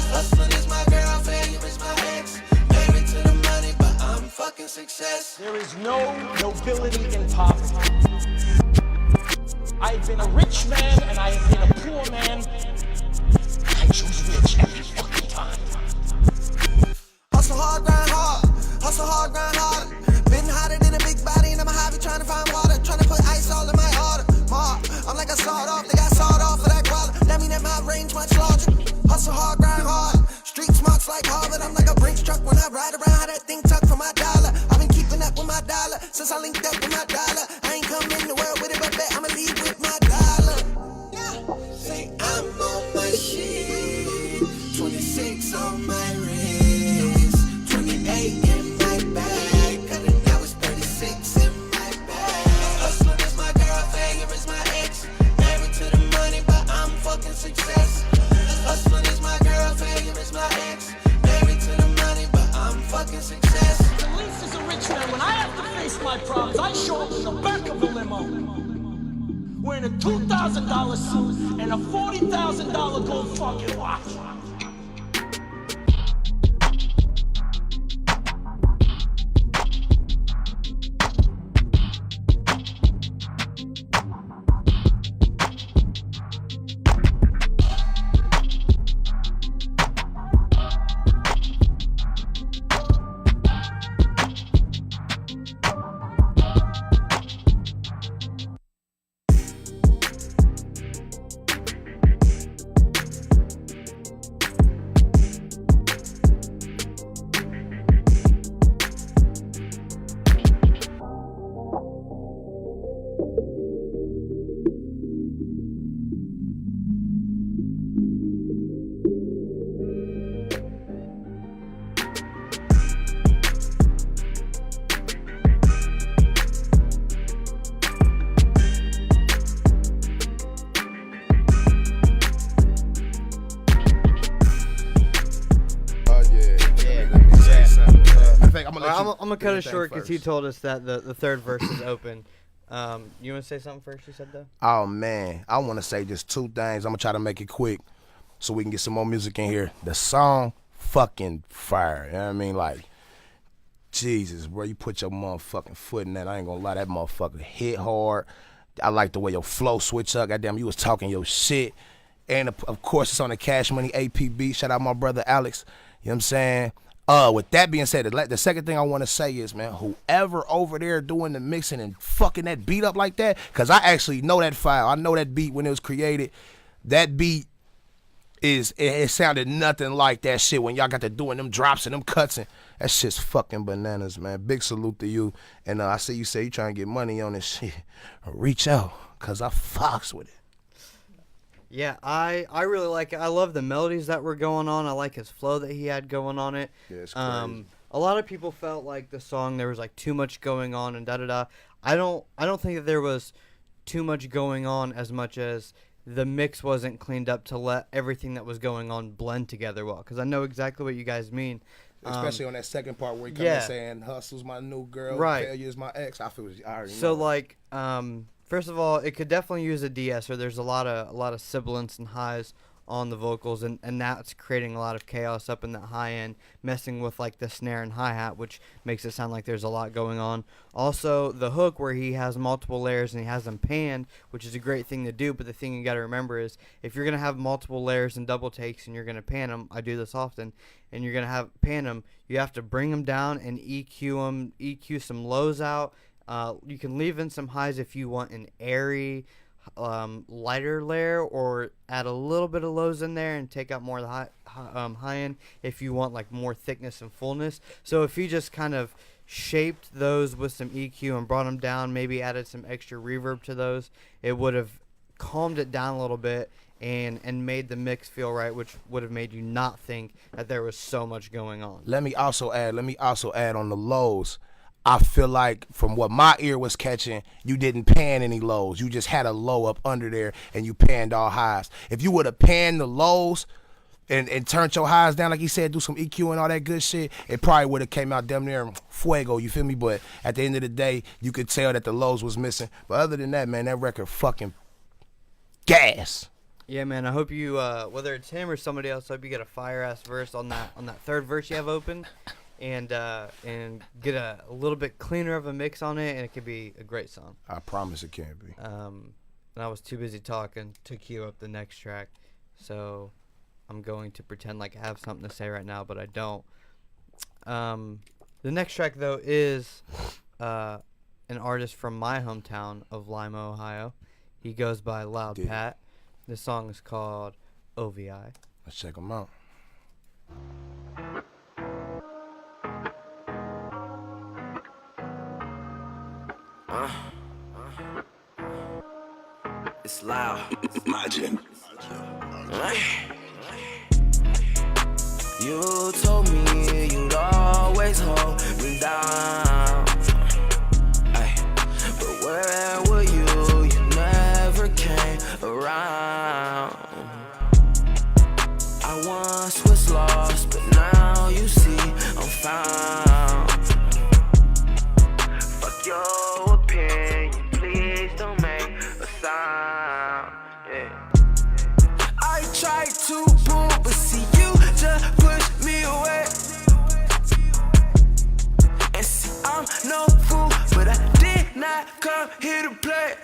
Hustling is my girl, failure is my ex. Married to the money, but I'm fucking success. There is no nobility in poverty. I've been a rich man and I have been a poor man. I choose rich every fucking time. Hustle hard, grind hard. Hustle hard, grind harder. Been hotter than a big body and I'm a hobby trying to find water. Trying to put ice all in my order. I'm like a sawed off, they got sawed off for that quality. That mean that my range much larger. Hustle hard, grind hard. Street smarts like Harvard. I'm like a Brinks truck when I ride around. How that thing tuck for my dollar. I've been keeping up with my dollar since I linked up with my dollar. I ain't come in the world with it, but bet I'ma leave with my dollar. Say I'm on my shit, 26 on my wrist, 28 in my bag, cut it, now it's 36 in my bag. Hustling is my girl, failure is my ex. Married to the money, but I'm fucking success. Hustling is my girl, failure is my ex. Married to the money, but I'm fucking success. At least as a rich man, when I have to face my problems, I show up in the back of a limo. Wearing a $2,000 suit and a $40,000 gold fucking watch. I'm gonna cut it short because he told us that the third verse is open. You want to say something first? You said though. Oh man, I want to say just two things. I'm gonna try to make it quick so we can get some more music in here. The song, fucking fire. You know what I mean? Like, Jesus, bro, you put your motherfucking foot in that. I ain't gonna lie, that motherfucker hit hard. I like the way your flow switch up. Goddamn, you was talking your shit. And of course, it's on the Cash Money APB. Shout out my brother Alex. You know what I'm saying? With that being said, the second thing I want to say is, man, whoever over there doing the mixing and fucking that beat up like that, because I actually know that file. I know that beat when it was created. That beat it sounded nothing like that shit when y'all got to doing them drops and them cuts. And that shit's fucking bananas, man. Big salute to you. And I see you say you trying to get money on this shit. Reach out, because I fucks with it. Yeah, I really like it. I love the melodies that were going on. I like his flow that he had going on it. Yeah, it's crazy. A lot of people felt like the song there was like too much going on and da-da-da. I don't think that there was too much going on as much as the mix wasn't cleaned up to let everything that was going on blend together well, because I know exactly what you guys mean. Especially on that second part where he comes in saying, hustle's my new girl, failure's my ex. I already know. So, like, first of all, it could definitely use a de-esser. There's a lot of sibilance and highs on the vocals, and that's creating a lot of chaos up in that high end, messing with like the snare and hi-hat, which makes it sound like there's a lot going on. Also, the hook where he has multiple layers and he has them panned, which is a great thing to do, but the thing you got to remember is if you're going to have multiple layers and double takes and you're going to pan them, I do this often, and you're going to pan them, you have to bring them down and EQ some lows out. You can leave in some highs if you want an airy, lighter layer, or add a little bit of lows in there and take out more of the high end if you want like more thickness and fullness. So if you just kind of shaped those with some EQ and brought them down, maybe added some extra reverb to those, it would have calmed it down a little bit and made the mix feel right, which would have made you not think that there was so much going on. Let me also add on the lows. I feel like from what my ear was catching, you didn't pan any lows. You just had a low up under there and you panned all highs. If you would have panned the lows and turned your highs down, like he said, do some EQ and all that good shit, it probably would have came out damn near fuego, you feel me? But at the end of the day, you could tell that the lows was missing. But other than that, man, that record fucking gas. Yeah, man, I hope you, whether it's him or somebody else, I hope you get a fire-ass verse on that third verse you have open. And get a little bit cleaner of a mix on it, and it could be a great song. I promise it can be. And I was too busy talking to queue up the next track, so I'm going to pretend like I have something to say right now, but I don't. The next track, though, is an artist from my hometown of Lima, Ohio. He goes by Loud Pat. This song is called OVI. Let's check him out. It's loud. Imagine. You told me you'd always hold me down. But where were you? You never came around. I once was lost, but now you see I'm found. Fuck your opinion, please don't make a sound. I tried to prove, but see you just push me away. And see I'm no fool, but I did not come here to play.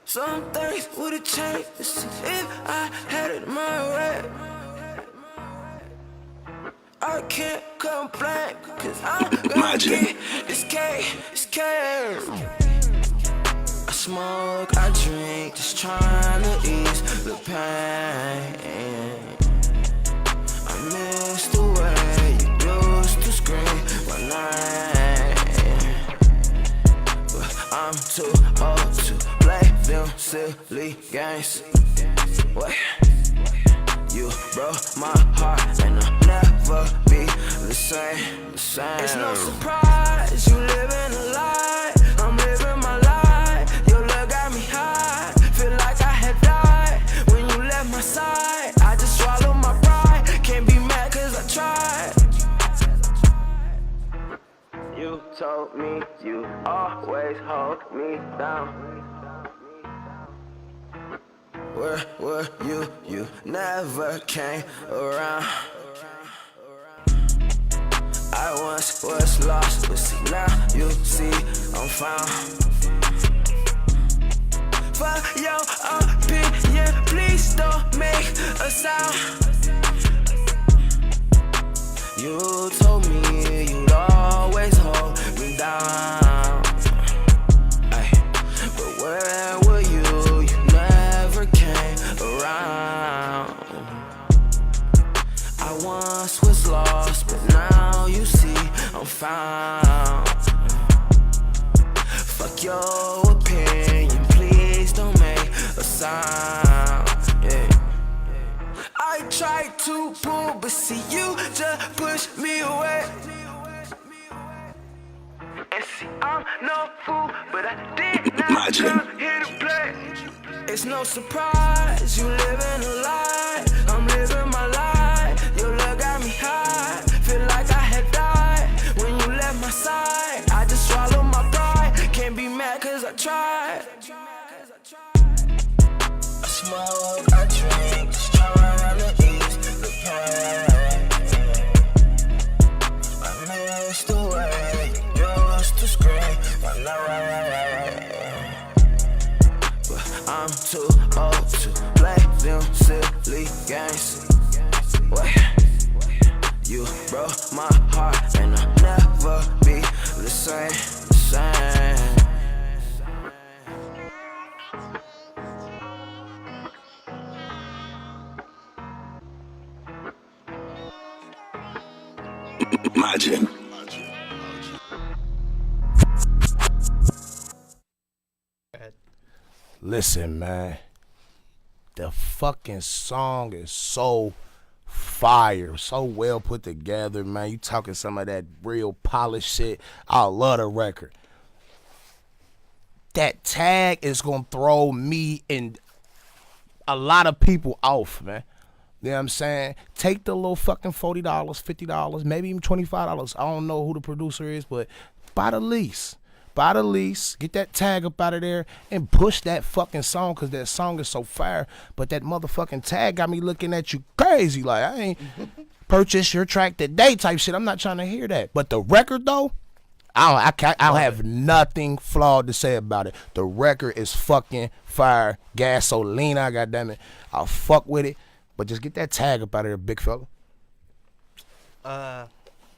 Some things would've changed if I had it my way. I can't complain, cause I'm gonna get this cake. I smoke, I drink, just trying to ease the pain. I miss the way you used to scream my name. But I'm too old to play them silly games. What? You broke my heart and I'll never be the same. It's no surprise you living a lie. I'm living my life. Your love got me high. Feel like I had died when you left my side. I just swallowed my pride. Can't be mad cause I tried. told me you always hold me down. Where were you? You never came around. I once was lost, but see now you see I'm found. For your opinion, please don't make a sound. You told me you'd always hold me down. Ay, but where were you? You never came around. I once was lost, but now you see I'm found. Fuck your opinion, please don't make a sound. Yeah. I tried to pull, but see you just push me away. And see I'm no fool, but I did not come here to play. It's no surprise you living a lie. I'm living my life. Your love got me high. Feel like I had died when you left my side. I just swallowed my pride. Can't be mad cause I tried. I smoke, I drink, just trying to ease the pain. I missed the way you used to scream my name. But I'm too old to play them silly games. Wait, you broke my heart and I'll never be the same. Imagine. Listen, man. The fucking song is so fire, so well put together, man. You talking some of that real polished shit. I love the record. That tag is gonna throw me and a lot of people off, man. You know what I'm saying? Take the little fucking $40, $50, maybe even $25. I don't know who the producer is, but buy the lease. Buy the lease, get that tag up out of there, and push that fucking song, because that song is so fire. But that motherfucking tag got me looking at you crazy. Like, I ain't purchase your track today type shit. I'm not trying to hear that. But the record, though, I don't have nothing flawed to say about it. The record is fucking fire. Gasolina, goddammit. I'll fuck with it. But just get that tag up out of there, big fella.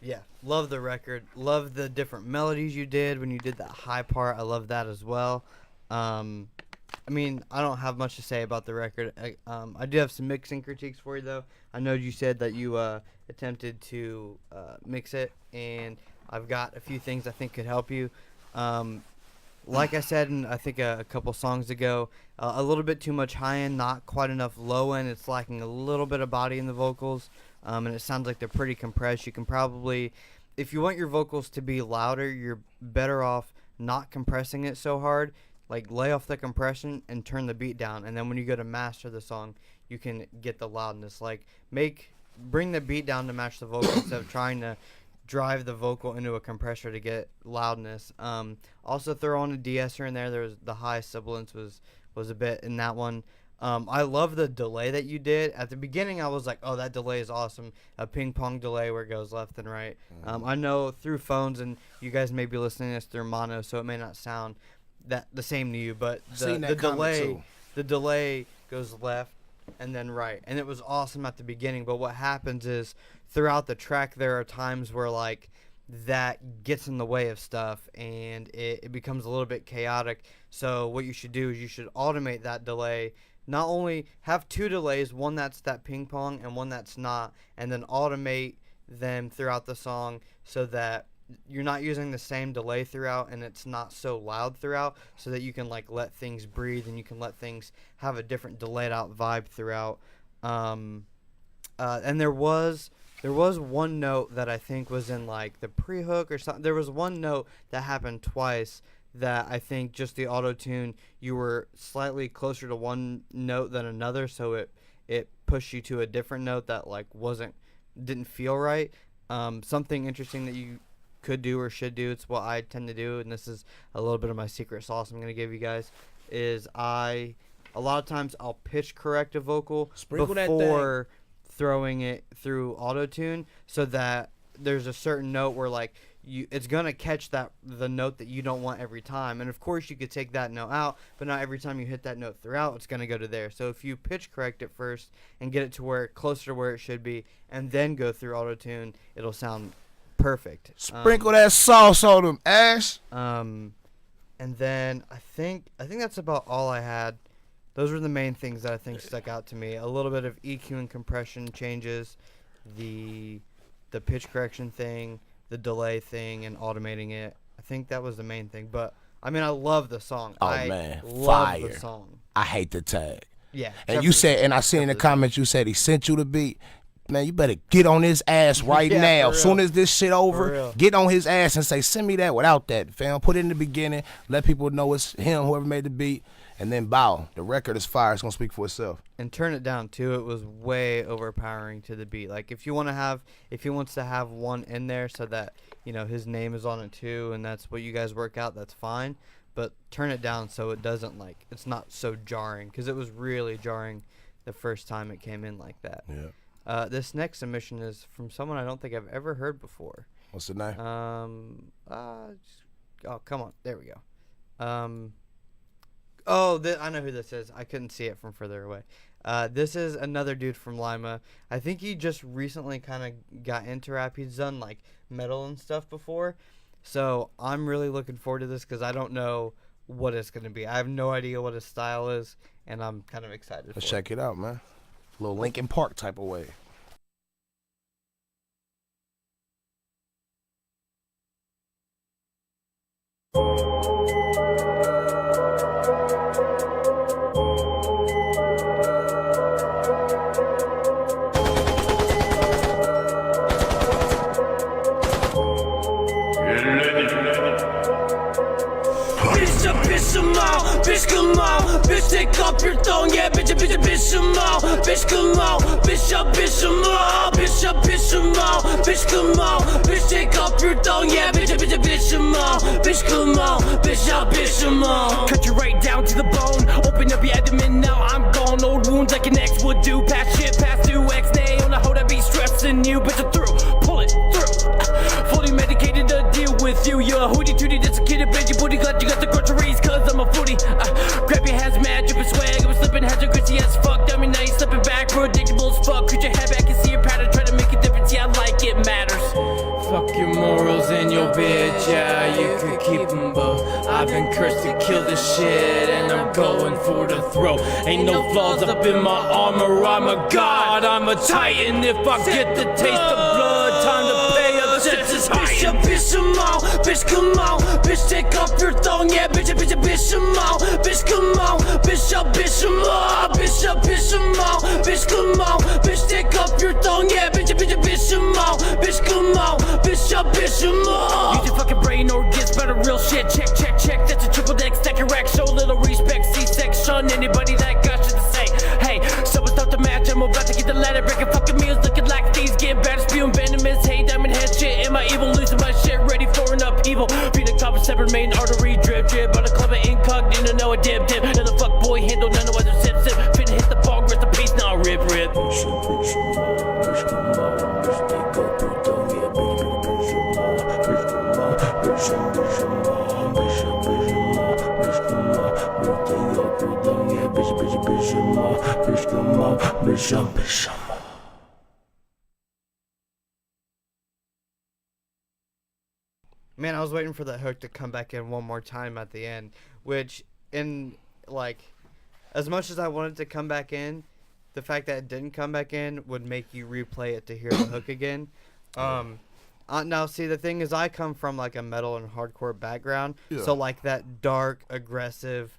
Yeah, love the record. Love the different melodies you did when you did that high part. I love that as well. I mean, I don't have much to say about the record. I do have some mixing critiques for you, though. I know you said that you attempted to mix it, and I've got a few things I think could help you. Like I said, I think a couple songs ago, a little bit too much high end, not quite enough low end. It's lacking a little bit of body in the vocals, and it sounds like they're pretty compressed. You can probably, if you want your vocals to be louder, you're better off not compressing it so hard. Like, lay off the compression and turn the beat down, and then when you go to master the song, you can get the loudness. Like, bring the beat down to match the vocal instead of trying to drive the vocal into a compressor to get loudness. Also throw on a de-esser in there. The high sibilance was a bit in that one. I love the delay that you did. At the beginning, I was like, oh, that delay is awesome. A ping pong delay where it goes left and right. I know through phones, and you guys may be listening to this through mono, so it may not sound the same to you, but the delay goes left and then right. And it was awesome at the beginning, but what happens is throughout the track, there are times where, like, that gets in the way of stuff, and it becomes a little bit chaotic. So what you should do is you should automate that delay. Not only have two delays, one that's that ping pong and one that's not, and then automate them throughout the song so that you're not using the same delay throughout, and it's not so loud throughout, so that you can, like, let things breathe and you can let things have a different delayed out vibe throughout. And there was one note that I think was in, like, the pre-hook or something. There was one note that happened twice that I think just the auto-tune, you were slightly closer to one note than another, so it pushed you to a different note that, like, didn't feel right. Something interesting that you could do or should do. It's what I tend to do, and this is a little bit of my secret sauce I'm gonna give you guys. Is a lot of times I'll pitch correct a vocal Sprinkle that before throwing it through auto-tune, so that there's a certain note where like it's gonna catch the note that you don't want every time. And of course you could take that note out, but not every time you hit that note throughout it's gonna go to there. So if you pitch correct it first and get it to where closer to where it should be, and then go through auto-tune, it'll sound perfect. Sprinkle that sauce on them, Ash. And then I think that's about all I had. Those were the main things that I think stuck out to me. A little bit of EQ and compression changes, the pitch correction thing, the delay thing, and automating it. I think that was the main thing. But I mean, I love the song. Oh I man, love fire! the song. I hate the tag. Yeah. And you said, and I seen in the comments you said he sent you the beat. Man, you better get on his ass right now. As soon as this shit over, get on his ass and say, send me that without that, fam. Put it in the beginning. Let people know it's him, whoever made the beat. And then bow. The record is fire. It's going to speak for itself. And turn it down, too. It was way overpowering to the beat. Like, if he wants to have one in there so that, you know, his name is on it, too, and that's what you guys work out, that's fine. But turn it down so it doesn't, like, it's not so jarring. Because it was really jarring the first time it came in like that. Yeah. This next submission is from someone I don't think I've ever heard before. What's the name? Oh, come on. There we go. I know who this is. I couldn't see it from further away. This is another dude from Lima. I think he just recently kind of got into rap. He's done, like, metal and stuff before. So I'm really looking forward to this because I don't know what it's going to be. I have no idea what his style is, and I'm kind of excited for it. Let's check it out, man. A little Linkin Park type of way. Bitch, come on, bitch, take off your thong, yeah, bitch, come on, bitch, come on, bitch, come on, bitch, come on, bitch, come on, bitch, take off your thong, yeah, bitch, come on, bitch, come on, bitch, come on. Cut you right down to the bone, open up your abdomen, now I'm gone, old wounds like an ex would do, past shit, past due, ex-nay, on the hoe that be stressing you, bitch, I'm through, pull it through, fully medicated to deal with you, you're a hootie-tootie, that's a kid, bitch, your booty, glad you got the groceries, cause I'm a foodie. Grab your hazmat, drippin' swag. I was slipping, had your gritty as fuck. Dummy, now you slipping back, predictable as fuck. Could your head back and see your pattern? Try to make a difference, yeah, I like it matters. Fuck your morals and your bitch, yeah, you could keep them both. I've been cursed to kill this shit, and I'm going for the throat. Ain't no flaws up in my armor, I'm a god, I'm a titan. If I get the taste of blood, time to pay attention. Bitch, come on, bitch, come on, bitch, take off your thong, yeah, bitch, come on, bitch, come on, bitch, come on, bitch, come on, bitch, come on, bitch, take off your thong, yeah, bitch, come on, bitch, come on, bitch, come on. Use your fucking brain or it gets better, real shit, check, that's a triple deck, stack and rack, show a little respect, C-section, anybody that got shit to say, hey, someone start the match, I'm about to get the ladder, breaking fucking meals, looking like these, getting better, spewing venomous, hey, diamond head shit, am I evil, losing my shit, ready for an upheaval, beat a copper, separate main artery, drip, on a club of incognito, know a dip, now the fuck boy handle, none of other sip, finna hit the ball, rest in peace, now rip, Man, I was waiting for that hook to come back in one more time at the end, which, as much as I wanted to come back in, the fact that it didn't come back in would make you replay it to hear the hook again. Now, see, the thing is, I come from, like, a metal and hardcore background, so, like, that dark, aggressive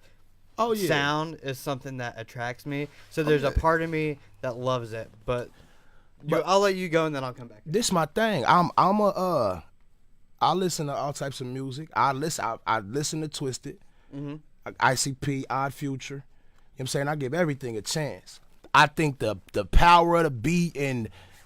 sound is something that attracts me. So there's a part of me that loves it, but I'll let you go, and then I'll come back. This my thing. I listen to all types of music. I listen to Twisted, ICP, Odd Future. You know what I'm saying? I give everything a chance. I think the power of the beat and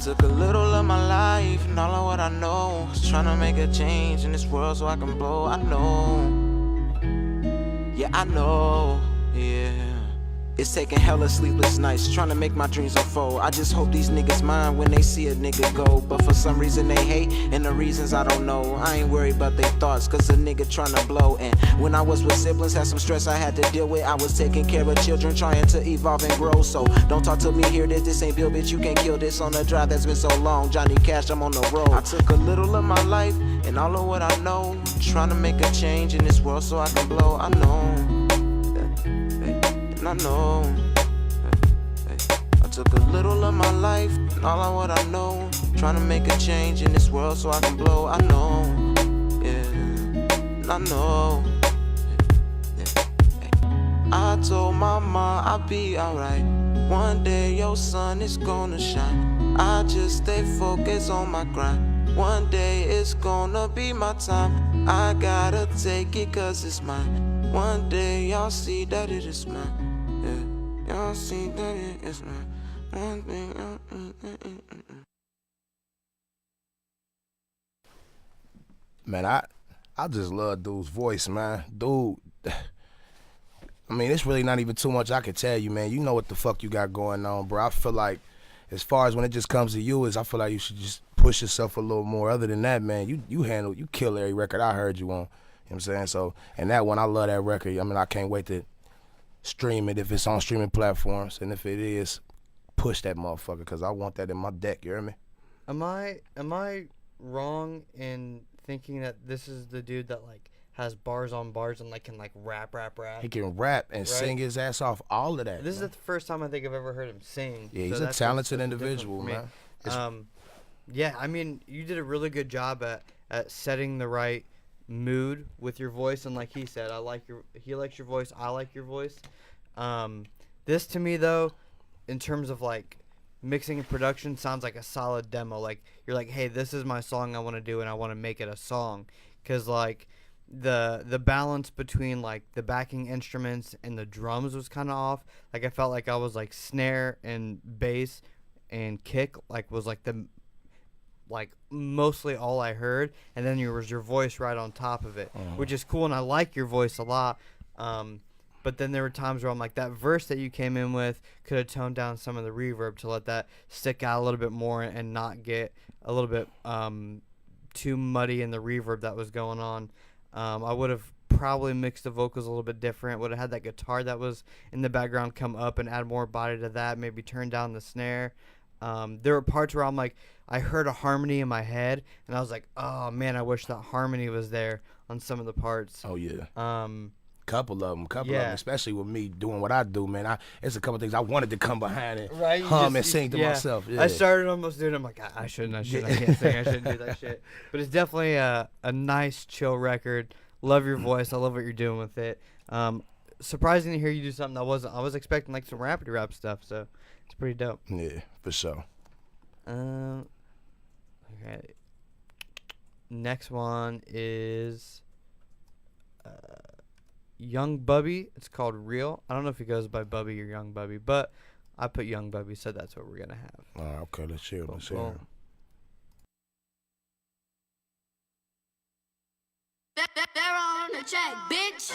Took a little of my life and all of what I know. Was trying to make a change in this world so I can blow. I know, yeah, I know, yeah. It's taking hella sleepless nights, trying to make my dreams unfold. I just hope these niggas mind when they see a nigga go. But for some reason they hate, and the reasons I don't know. I ain't worried about their thoughts, cause a nigga trying to blow. And when I was with siblings, had some stress I had to deal with. I was taking care of children, trying to evolve and grow. So don't talk to me here, this ain't Bill, bitch. You can't kill this on the drive that's been so long. Johnny Cash, I'm on the road. I took a little of my life, and all of what I know. Trying to make a change in this world so I can blow. I know, and I know, I took a little of my life and all of what I know, trying to make a change in this world so I can blow. I know, yeah, and I know, I told mama I'll be alright. One day your sun is gonna shine. I just stay focused on my grind. One day it's gonna be my time. I gotta take it cause it's mine. One day y'all see that it is mine. Y'all see that it is mine. One thing. Man, I just love dude's voice, man. Dude, I mean, it's really not even too much I can tell you, man. You know what the fuck you got going on, bro. I feel like, as far as when it just comes to you, I feel like you should just push yourself a little more. Other than that, man, you kill every record I heard you on. You know what I'm saying? So, and that one, I love that record. I mean, I can't wait to stream it if it's on streaming platforms, and if it is, push that motherfucker, because I want that in my deck. You hear me? Am I wrong in thinking that this is the dude that like has bars on bars and like can like rap? He can rap and sing his ass off. All of that. This is the first time I think I've ever heard him sing. Yeah, he's a talented individual, man. Yeah, I mean, you did a really good job at setting the right mood with your voice, and like he said, he likes your voice, I like your voice. This to me though, in terms of like mixing and production, sounds like a solid demo. Like you're like, hey, this is my song I want to do, and I want to make it a song, because like the balance between like the backing instruments and the drums was kind of off. Like I felt like I was like snare and bass and kick like was like the like mostly all I heard, and then there was your voice right on top of it, which is cool, and I like your voice a lot. But then there were times where I'm like, that verse that you came in with could have toned down some of the reverb to let that stick out a little bit more and not get a little bit too muddy in the reverb that was going on. I would have probably mixed the vocals a little bit different, would have had that guitar that was in the background come up and add more body to that, maybe turn down the snare. There were parts where I'm like, I heard a harmony in my head, and I was like, oh man, I wish that harmony was there on some of the parts. Oh yeah. Couple of them, especially with me doing what I do, man. It's a couple things I wanted to come behind and hum and sing to myself. Yeah. I started almost doing it. I'm like, I shouldn't, I can't sing, I shouldn't do that shit. But it's definitely a nice, chill record. Love your voice. I love what you're doing with it. Surprising to hear you do something I was expecting like some rappity rap stuff, so it's pretty dope. Yeah, for sure. Okay. Next one is Young Bubby. It's called Real. I don't know if he goes by Bubby or Young Bubby, but I put Young Bubby, so that's what we're gonna have. Okay, let's hear it. They're on the track, bitch.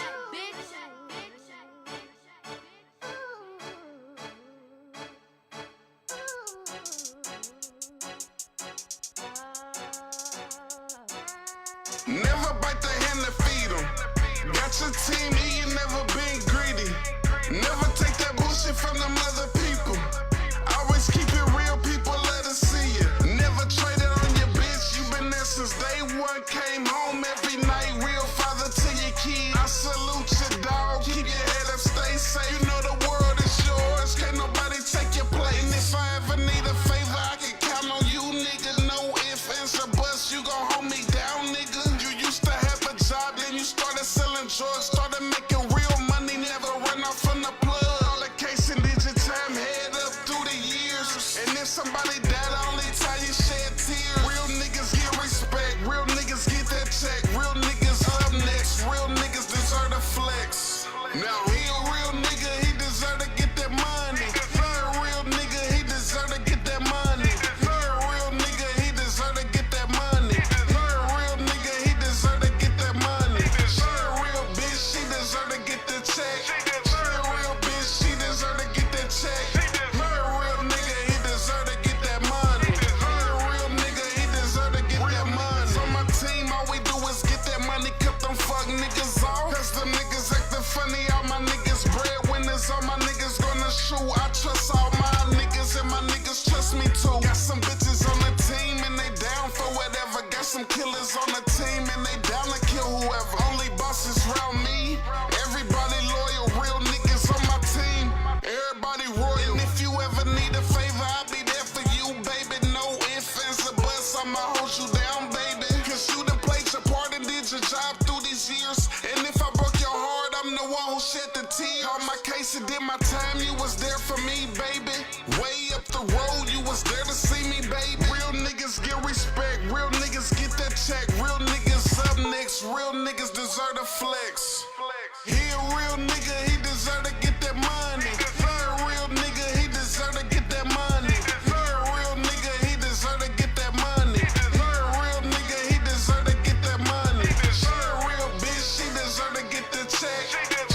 Never bite the hand that feed 'em. Got your team, you never been greedy. Never take that bullshit from them other people. Always keep it real, people let us see you. Never traded on your bitch, you been there since day one. Came home every night, real father to your kid. I salute you, dog. Keep your head up, stay safe. You know the world is yours, can't nobody take your place. And if I ever need a favor, I can count on you, nigga. No ifs, ands, or buts, you gon' hold me down, nigga. You used to have a job, then you started selling drugs, started making real money, never run off from the plug. All the case and did your time, head up through the years. And if somebody died, only time you shed tears. Real niggas get respect, real niggas get that got some killers on the team and they down to kill whoever. Only bosses round me. Everybody loyal, real niggas on my team. Everybody royal. And if you ever need a favor, I'll be there for you, baby. No ifs, ands, or buts. I'ma hold you down, baby. Cause you done played your part and did your job through these years. And if I broke your heart, I'm the one who shed the tears. On my case and did my time, you was there for me, baby. Way up the road, you was there to see me, baby. Real niggas get respect, real niggas get that check. Real niggas up next, real niggas deserve to flex. He a real nigga, he deserve to get that money. He a real nigga, he deserve to get that money. He a real nigga, he deserve to get that money. He a real nigga, he deserve to get that money. She a real bitch, she deserve to get the check. She a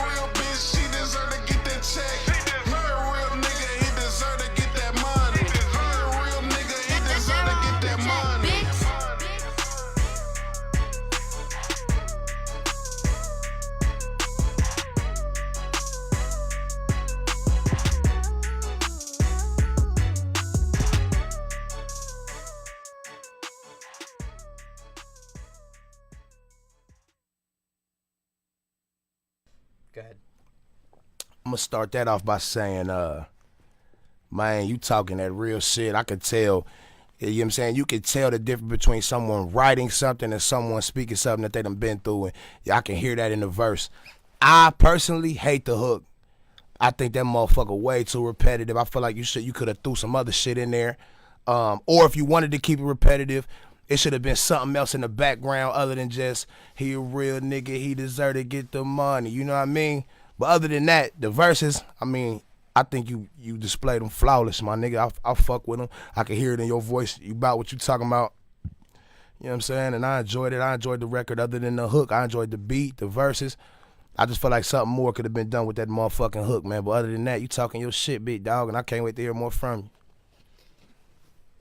real bitch, she deserve to get that check. He a real nigga, he deserve to get that money. He a real nigga, he deserve to get that money. Go ahead. I'm gonna start that off by saying, man, you talking that real shit. I could tell, you know what I'm saying? You could tell the difference between someone writing something and someone speaking something that they done been through, and I can hear that in the verse. I personally hate the hook. I think that motherfucker way too repetitive. I feel like you could have threw some other shit in there. Or if you wanted to keep it repetitive, it should have been something else in the background other than just, he a real nigga, he deserve to get the money. You know what I mean? But other than that, the verses, I mean, I think you displayed them flawless, my nigga. I fuck with them. I can hear it in your voice. You about what you talking about. You know what I'm saying? And I enjoyed it. I enjoyed the record other than the hook. I enjoyed the beat, the verses. I just feel like something more could have been done with that motherfucking hook, man. But other than that, you talking your shit, big dog, and I can't wait to hear more from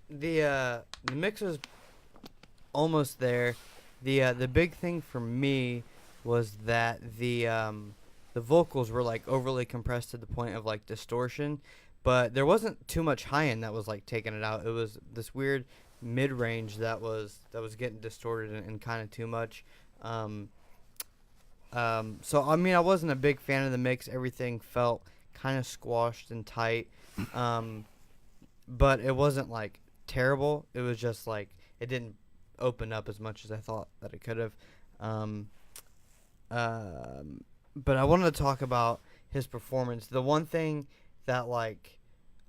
you. The mix was almost there. The big thing for me was that the vocals were like overly compressed to the point of like distortion, but there wasn't too much high end that was like taking it out. It was this weird mid range that was getting distorted and kind of too much. So I mean, I wasn't a big fan of the mix. Everything felt kind of squashed and tight, but it wasn't like terrible. It was just like it didn't open up as much as I thought that it could have. But I wanted to talk about his performance. The one thing that like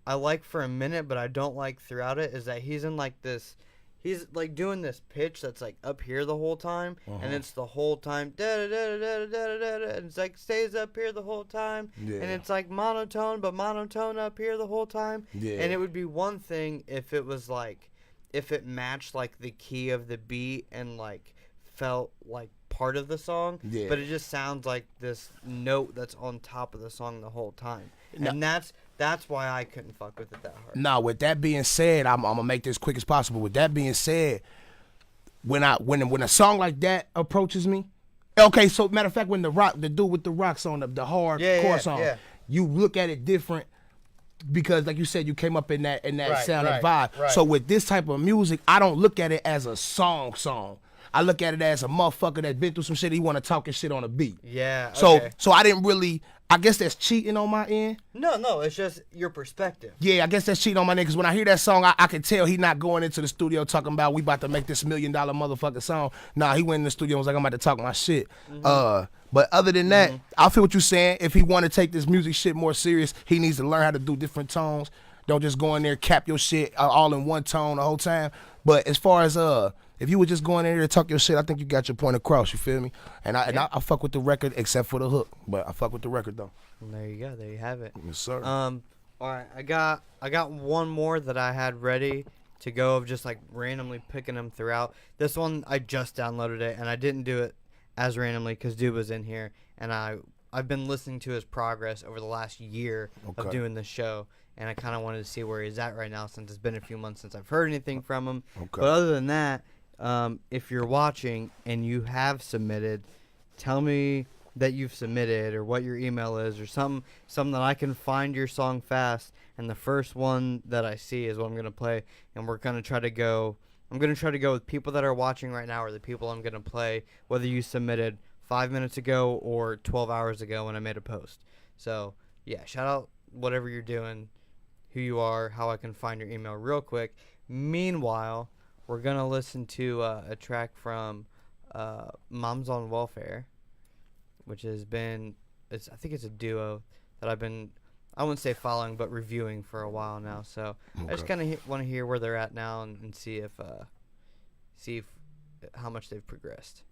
I like for a minute, but I don't like throughout it, is that he's in like this. He's like doing this pitch that's like up here the whole time, and it's the whole time da da da da da da da, and it's like stays up here the whole time, and it's like monotone, but monotone up here the whole time. And it would be one thing if it was like, if it matched like the key of the beat and like felt like part of the song, but it just sounds like this note that's on top of the song the whole time, and that's why I couldn't fuck with it that hard. Now, with that being said, I'm gonna make this quick as possible. With that being said, when a song like that approaches me, okay. So matter of fact, when the dude with the rock song, the hardcore song, you look at it different because, like you said, you came up in that sound and vibe. Right. So with this type of music, I don't look at it as a song. I look at it as a motherfucker that's been through some shit. He want to talk his shit on a beat. Yeah. Okay. So I didn't really. I guess that's cheating on my end. No, it's just your perspective. Yeah, I guess that's cheating on my nigga. Because when I hear that song, I can tell he not going into the studio talking about we about to make this $1 million motherfucking song. Nah, he went in the studio and was like, I'm about to talk my shit. But other than that, I feel what you're saying. If he want to take this music shit more serious, he needs to learn how to do different tones. Don't just go in there cap your shit all in one tone the whole time. But as far as if you were just going in there to talk your shit, I think you got your point across. You feel me? And I fuck with the record except for the hook, but I fuck with the record though. And there you go. There you have it. Yes, sir. All right, I got one more that I had ready to go of just like randomly picking them throughout. This one I just downloaded it and I didn't do it as randomly because dude was in here, and I've been listening to his progress over the last year of doing this show. And I kind of wanted to see where he's at right now since it's been a few months since I've heard anything from him. But other than that, if you're watching and you have submitted, tell me that you've submitted or what your email is or something that I can find your song fast. And the first one that I see is what I'm going to play. And we're going to try to go I'm going to try to go with people that are watching right now or the people I'm going to play, whether you submitted 5 minutes ago or 12 hours ago when I made a post. So, yeah, shout out whatever you're doing, who you are, how I can find your email real quick. Meanwhile, we're going to listen to a track from Moms on Welfare, which has been, I think it's a duo that I've been, I wouldn't say following, but reviewing for a while now. So I just kind of want to hear where they're at now and see if how much they've progressed.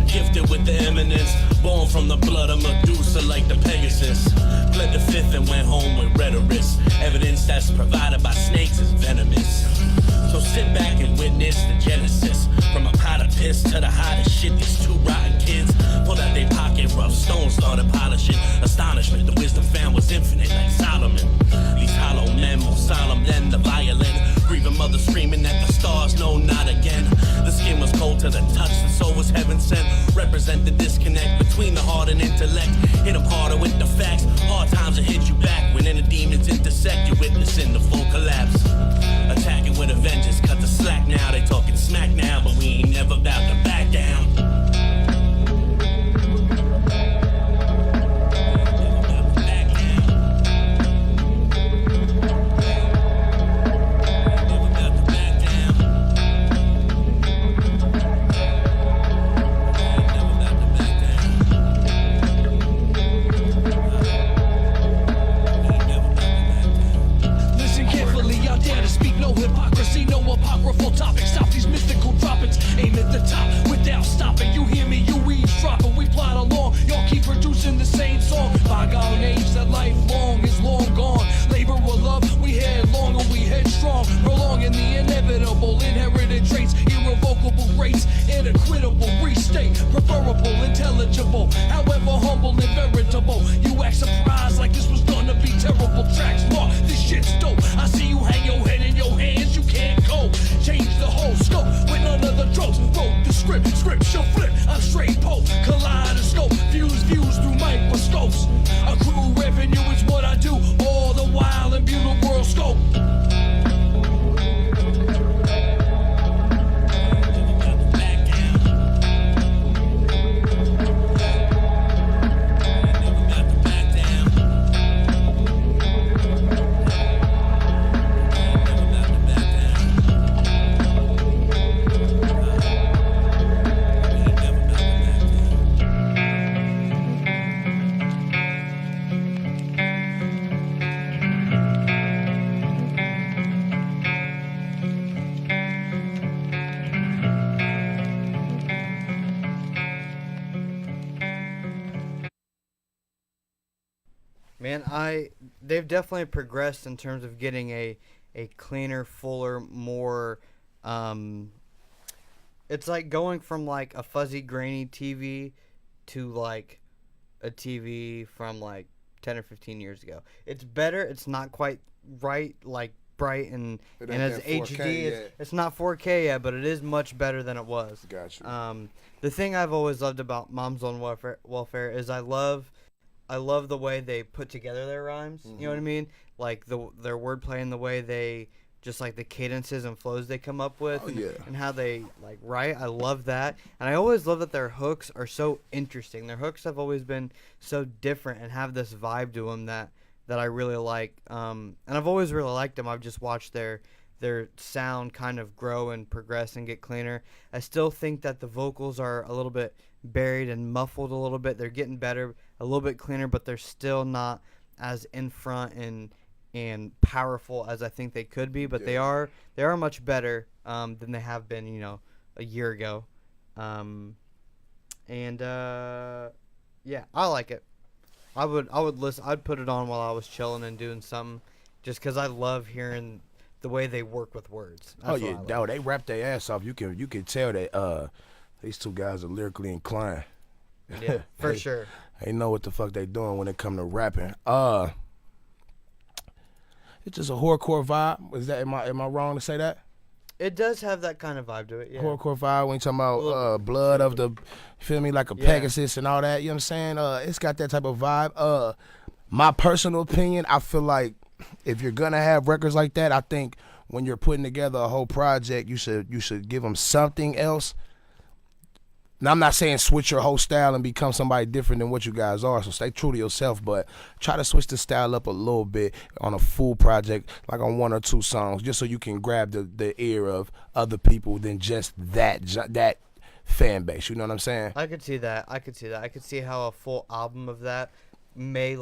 Gifted with the eminence, born from the blood of Medusa like the Pegasus. Bled the fifth and went home with rhetorics. Evidence that's provided by snakes is venomous. So sit back and witness the genesis. From a pot of piss to the hottest shit, these two rotten kids pulled out their pocket, rough stones started polishing. Astonishment, the wisdom found was infinite like Solomon. These hollow men more solemn than the violin. Grieving mother screaming at the stars, no, not again. The skin was cold to the touch, the soul was heaven sent. Represent the disconnect between the heart and intellect. Hit them harder with the facts. Hard times will hit you back. When inner demons intersect, you're witnessing the full collapse. Attacking with a vengeance, cut the slack now. They talking smack now, but we ain't never about to back down. Man, they've definitely progressed in terms of getting a cleaner, fuller, more it's like going from like a fuzzy grainy TV to like a TV from like 10 or 15 years ago. It's better, it's not quite right like bright and as HD. It's not 4K yet, but it is much better than it was. Gotcha. The thing I've always loved about Moms on Welfare is I love the way they put together their rhymes. Mm-hmm. You know what I mean? Like their wordplay and the way they just like the cadences and flows they come up with, and how they like write. I love that, and I always love that their hooks are so interesting. Their hooks have always been so different and have this vibe to them that I really like. And I've always really liked them. I've just watched their sound kind of grow and progress and get cleaner. I still think that the vocals are a little bit buried and muffled a little bit. They're getting better, a little bit cleaner, but they're still not as in front and powerful as I think they could be. But they are much better than they have been, a year ago. I like it. I would listen. I'd put it on while I was chilling and doing something, just because I love hearing the way they work with words. Oh That's yeah, what I like. no, they rap their ass off. You can tell that these two guys are lyrically inclined. Yeah, for sure. They know what the fuck they doing when it come to rapping. It's just a horrorcore vibe. Is that am I wrong to say that? It does have that kind of vibe to it. Yeah. Horrorcore vibe when you talking about blood of the, you feel me, like a Pegasus and all that. You know what I'm saying? It's got that type of vibe. My personal opinion, I feel like if you're gonna have records like that, I think when you're putting together a whole project, you should give them something else. Now, I'm not saying switch your whole style and become somebody different than what you guys are, so stay true to yourself, but try to switch the style up a little bit on a full project, like on 1 or 2 songs, just so you can grab the ear of other people than just that fan base. You know what I'm saying? I could see that. I could see how a full album of that may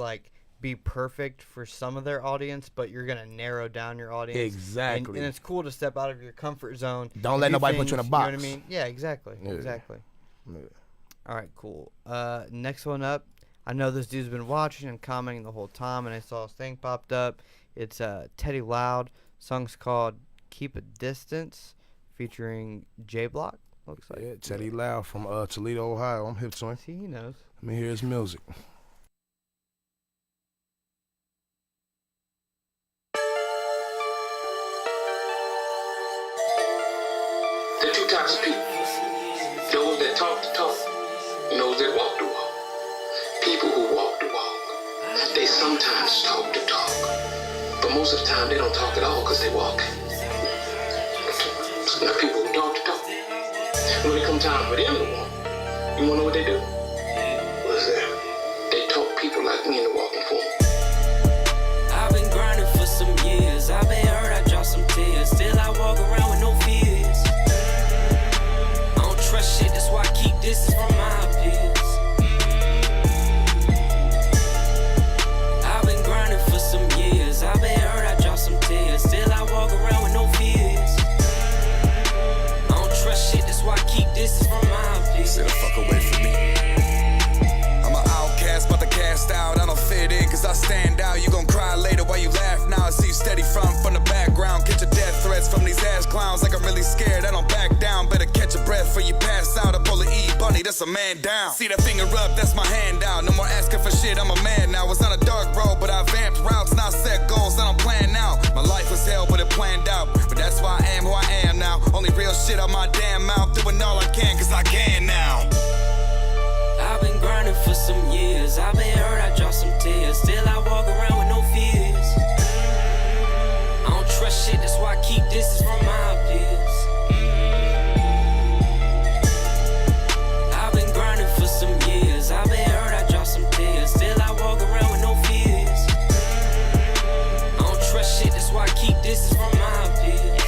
be perfect for some of their audience, but you're gonna narrow down your audience. Exactly. And it's cool to step out of your comfort zone. Don't let nobody put you in a box. You know what I mean? Yeah, exactly. Yeah. Exactly. Yeah. All right, cool. Next one up. I know this dude's been watching and commenting the whole time, and I saw his thing popped up. It's Teddy Loud. Song's called "Keep a Distance," featuring J Block. Looks like. Yeah, Teddy Loud from Toledo, Ohio. I'm hip to him. See, he knows. Let me hear his music. There are 2 types of people. Those that talk the talk, and those that walk the walk. People who walk the walk, they sometimes talk the talk, but most of the time they don't talk at all because they walk. So there are people who talk the talk. When it comes time for them to walk, you wanna know what they do? What's that? They talk people like me in the walking form. I've been grinding for some years. I've been hurt, I dropped some tears. Still I walk around with no fears. I don't trust shit, that's why I keep distance from my peers. I've been grinding for some years. I've been hurt, I dropped some tears. Still I walk around with no fears. I don't trust shit, that's why I keep distance from my peers. Stay the fuck away from me. I'm an outcast, but the cast out. I don't fit in, cause I stand out. You gon' cry later while you laugh now. I see you steady from the background. Get your death threats from these ass clowns. Like I'm really scared, I don't back down. Better catch a breath before you pass out. I pull a E bunny, that's a man down. See that finger up, that's my hand out. No more asking for shit, I'm a man now. Was on a dark road, but I vamped routes. Now set goals, I don't plan now. My life was hell, but it planned out. But that's why I am who I am now. Only real shit out my damn mouth. Doing all I can, cause I can now. I've been grinding for some years. I've been hurt, I dropped some tears. Still I walk around with no fears. I don't trust shit, that's why I keep distance from my peers. I've been grinding for some years. I've been hurt, I dropped some tears. Still I walk around with no fears. I don't trust shit, that's why I keep distance from my peers.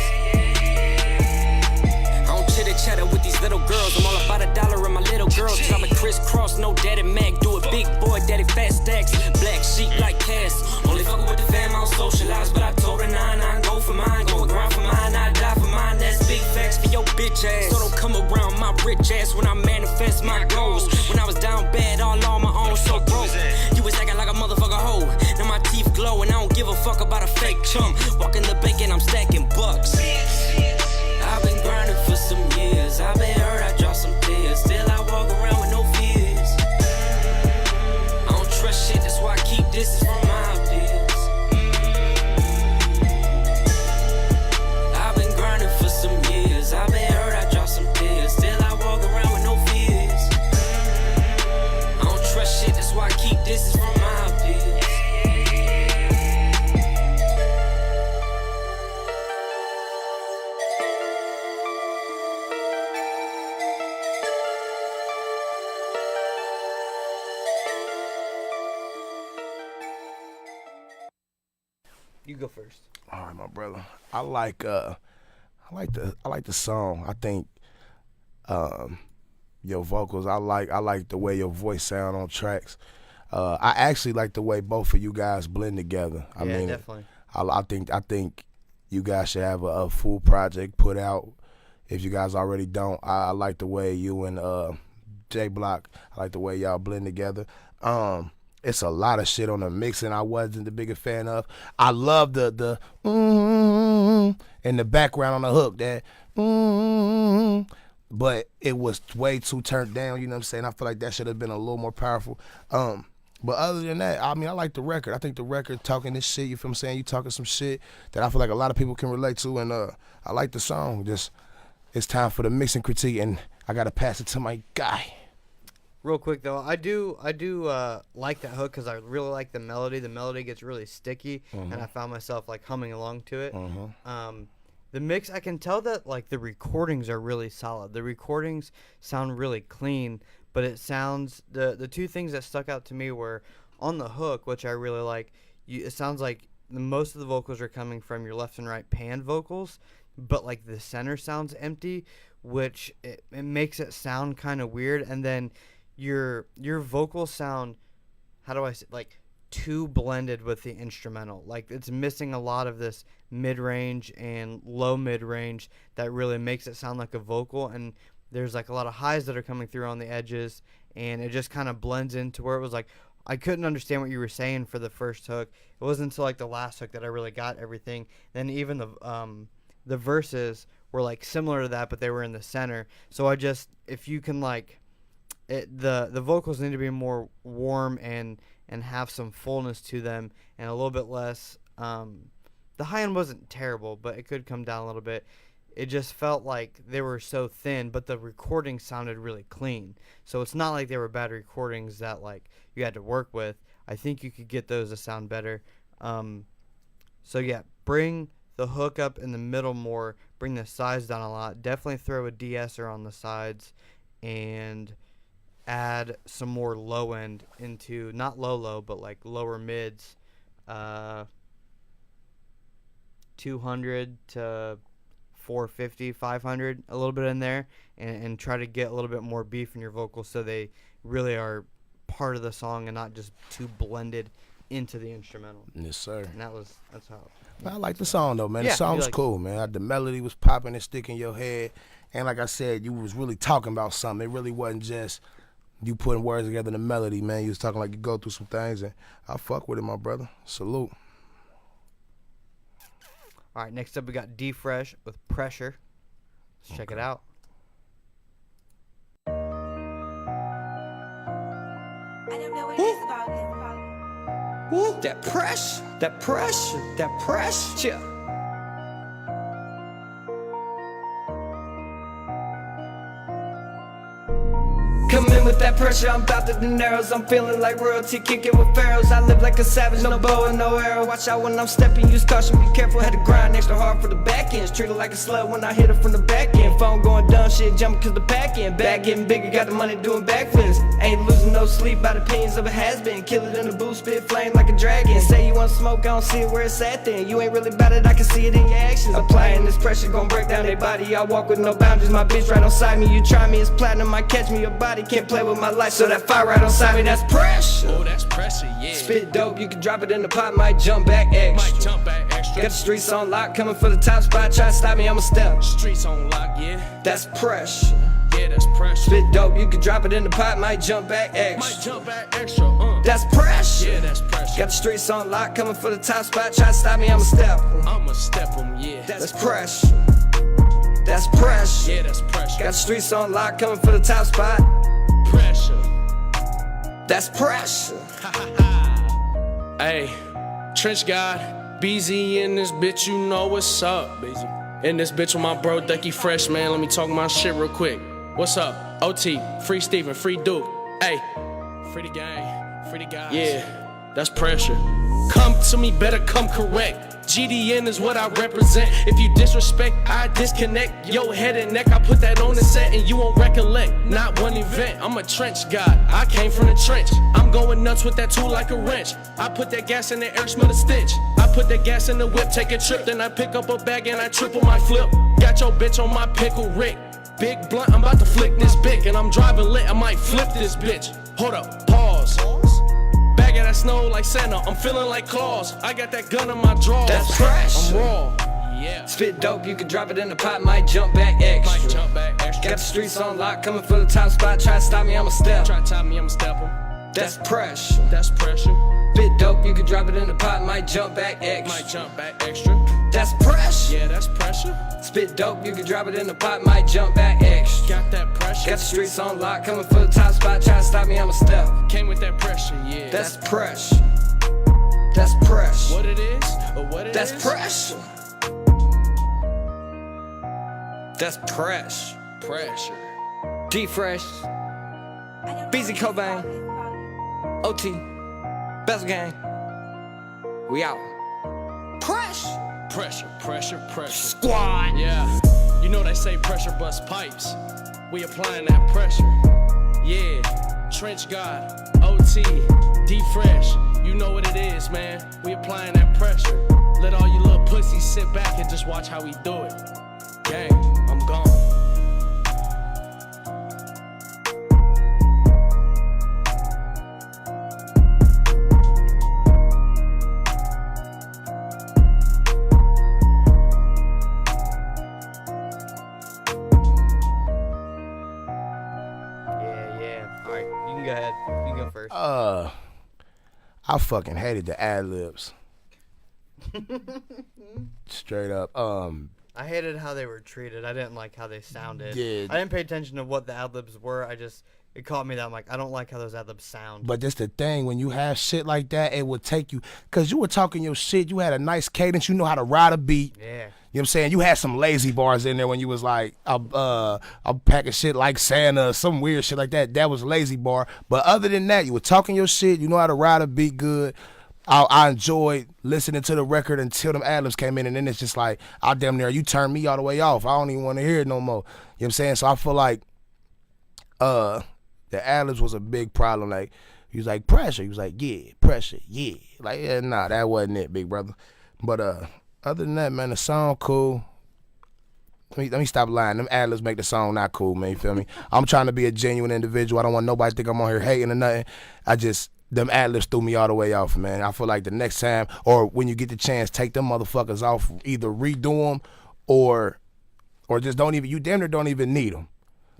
I don't chitter chatter with these little girls. I'm all about a dollar and my little girls. Cause I'm a crisscross, no daddy Mac. Do it big boy, daddy fat stacks. Black sheep like Cass. Only fuckin' with the fam, I don't socialize. But I told her 9-9, go for mine. Go and grind for mine, I die for mine. That's big facts for your bitch ass. So don't come around my rich ass when I manifest my goals. When I was down bad, all on my own, so broke. You was acting like a motherfucker hoe. Now my teeth glow and I don't give a fuck about a fake chum. Walking the bank and I'm stacking bucks. I've been grinding for some years. I've been hurt, I dropped some tears. Still I walk around with no fears. I don't trust shit, that's why I keep distance from my peers. I've been grinding for some years. I've been hurt, I dropped some tears. Still I walk around with no fears. I don't trust shit, that's why I keep distance from my peers. You go first. All right, my brother. I like the song. I think your vocals. I like the way your voice sound on tracks. I actually like the way both of you guys blend together. I mean, definitely. I think you guys should have a full project put out. If you guys already don't, I like the way you and J Block. I like the way y'all blend together. it's a lot of shit on the mixing I wasn't the biggest fan of. I love the in the background on the hook, that but it was way too turned down, you know what I'm saying? I feel like that should have been a little more powerful. But other than that, I mean, I like the record. I think the record talking this shit, you feel what I'm saying? You talking some shit that I feel like a lot of people can relate to, and I like the song. Just, it's time for the mixing critique, and I gotta pass it to my guy. Real quick though, I do like that hook because I really like the melody. The melody gets really sticky, and I found myself like humming along to it. The mix, I can tell that like the recordings are really solid. The recordings sound really clean, but it sounds, the two things that stuck out to me were on the hook, which I really like. It sounds like most of the vocals are coming from your left and right pan vocals, but like the center sounds empty, which it makes it sound kind of weird. And then your vocals sound, how do I say, like too blended with the instrumental. Like it's missing a lot of this mid-range and low mid-range that really makes it sound like a vocal, and there's like a lot of highs that are coming through on the edges, and it just kind of blends into where it was like I couldn't understand what you were saying for the first hook. It wasn't until like the last hook that I really got everything. Then even the verses were like similar to that, but they were in the center. So I just, if you can like the vocals need to be more warm and have some fullness to them, and a little bit less. The high end wasn't terrible, but it could come down a little bit. It just felt like they were so thin, but the recording sounded really clean. So it's not like they were bad recordings that like you had to work with. I think you could get those to sound better. So yeah, bring the hook up in the middle more, bring the sides down a lot. Definitely throw a de-esser on the sides, and add some more low end into, not low, but like lower mids, 200 to 450, 500, a little bit in there, and try to get a little bit more beef in your vocals so they really are part of the song and not just too blended into the instrumental. Yes, sir. And that's how. I like the song though, man. Yeah, the song was cool, man. The melody was popping and sticking in your head, and like I said, you was really talking about something. It really wasn't just you putting words together in the melody, man. You was talking like you go through some things, and I fuck with it, my brother. Salute. All right, next up we got D Fresh with Pressure. Let's check it out. I don't know what it is about this. Woo, that pressure, that pressure, that pressure. Come in with that pressure, I'm about to do arrows. I'm feeling like royalty, kicking with pharaohs. I live like a savage, no bow and no arrow. Watch out when I'm stepping, use caution, be careful. Had to grind extra hard for the back ends. Treat her like a slut when I hit her from the back end. Phone going dumb, shit jumping cause the pack in. Back getting bigger, got the money doing backflips. Ain't losing no sleep by the opinions of a has-been. Kill it in the booth, spit flame like a dragon. Say you want smoke, I don't see it where it's at then. You ain't really about it, I can see it in your actions. Applying this pressure, gon' break down their body. I walk with no boundaries, my bitch right on me. You try me, it's platinum, I catch me, your body can't play with my life. So that fire right on me, that's pressure. Oh, that's pressure, yeah. Spit dope, you can drop it in the pot, might jump back extra. Might jump back extra. Got the streets on lock, coming for the top spot. Try to stop me, I'ma step. Streets on lock, yeah. That's pressure. Yeah, that's pressure. Spit dope, you can drop it in the pot, might jump back extra. Might jump back extra, That's pressure. Yeah, that's pressure. Got the streets on lock, coming for the top spot. Try to stop me, I'ma step. I'ma step 'em, yeah. That's pressure. That's pressure. Yeah, that's pressure. Got the streets on lock, coming for the top spot. Pressure. That's pressure. Hey, Trench God, BZ in this bitch, you know what's up, BZ. In this bitch with my bro Ducky Fresh, man. Let me talk my shit real quick. What's up? OT, free Steven, free Duke. Hey, free the gang, free the guys. Yeah, that's pressure. Come to me, better come correct. GDN is what I represent. If you disrespect, I disconnect. Yo, head and neck, I put that on the set and you won't recollect. Not one event, I'm a trench god. I came from the trench. I'm going nuts with that tool like a wrench. I put that gas in the air, smell the stench. I put that gas in the whip, take a trip, then I pick up a bag and I triple my flip. Got your bitch on my pickle Rick. Big blunt, I'm about to flick this big, and I'm driving lit, I might flip this bitch. Hold up, pause. Bag of that snow like Santa, I'm feeling like Claus. I got that gun in my drawers. That's fresh. I'm raw. Yeah. Spit dope, you can drop it in the pot, might jump back extra. Might jump back extra. Got the streets on lock, coming for the top spot. Try to stop me, I'ma step. Try to top me, I'ma step 'em. That's pressure. That's pressure. Bit dope, you can drop it in the pot, might jump back extra. Might jump back extra. That's pressure. Yeah, that's pressure. Spit dope, you can drop it in the pot, might jump back extra. Got that pressure. Got the streets on lock, coming for the top spot, try to stop me, I'm a step. Came with that pressure, yeah. That's pressure. That's pressure. What it is, or what it That's is? pressure. That's pressure. Pressure. D-Fresh, BZ Cobain, OT, Best Gang. We out. Pressure. Pressure, pressure, pressure. Squad. Yeah. You know they say pressure bust pipes. We applying that pressure. Yeah. Trench God, OT, D-Fresh. You know what it is, man. We applying that pressure. Let all you little pussies sit back and just watch how we do it. Gang, I'm gone. Alright, you can go ahead. You can go first. I fucking hated the ad-libs. Straight up. I hated how they were treated. I didn't like how they sounded. Yeah. I didn't pay attention to what the ad-libs were. It caught me that I'm like, I don't like how those ad-libs sound. But that's the thing, when you have shit like that, it would take you, because you were talking your shit, you had a nice cadence, you know how to ride a beat. Yeah. You know what I'm saying? You had some lazy bars in there when you was like, I'm packing shit like Santa, some weird shit like that. That was lazy bar. But other than that, you were talking your shit, you know how to ride a beat good. I enjoyed listening to the record until them ad-libs came in, and then it's just like, I damn near, you turned me all the way off. I don't even want to hear it no more. You know what I'm saying? So I feel like the ad-libs was a big problem. Like, he was like, pressure. He was like, yeah, pressure, yeah. Like, yeah, nah, that wasn't it, big brother. But other than that, man, the song cool. Let me stop lying. Them ad-libs make the song not cool, man, you feel me? I'm trying to be a genuine individual. I don't want nobody to think I'm on here hating or nothing. Them ad-libs threw me all the way off, man. I feel like the next time, or when you get the chance, take them motherfuckers off. Either redo them or just don't even, you damn near don't even need them.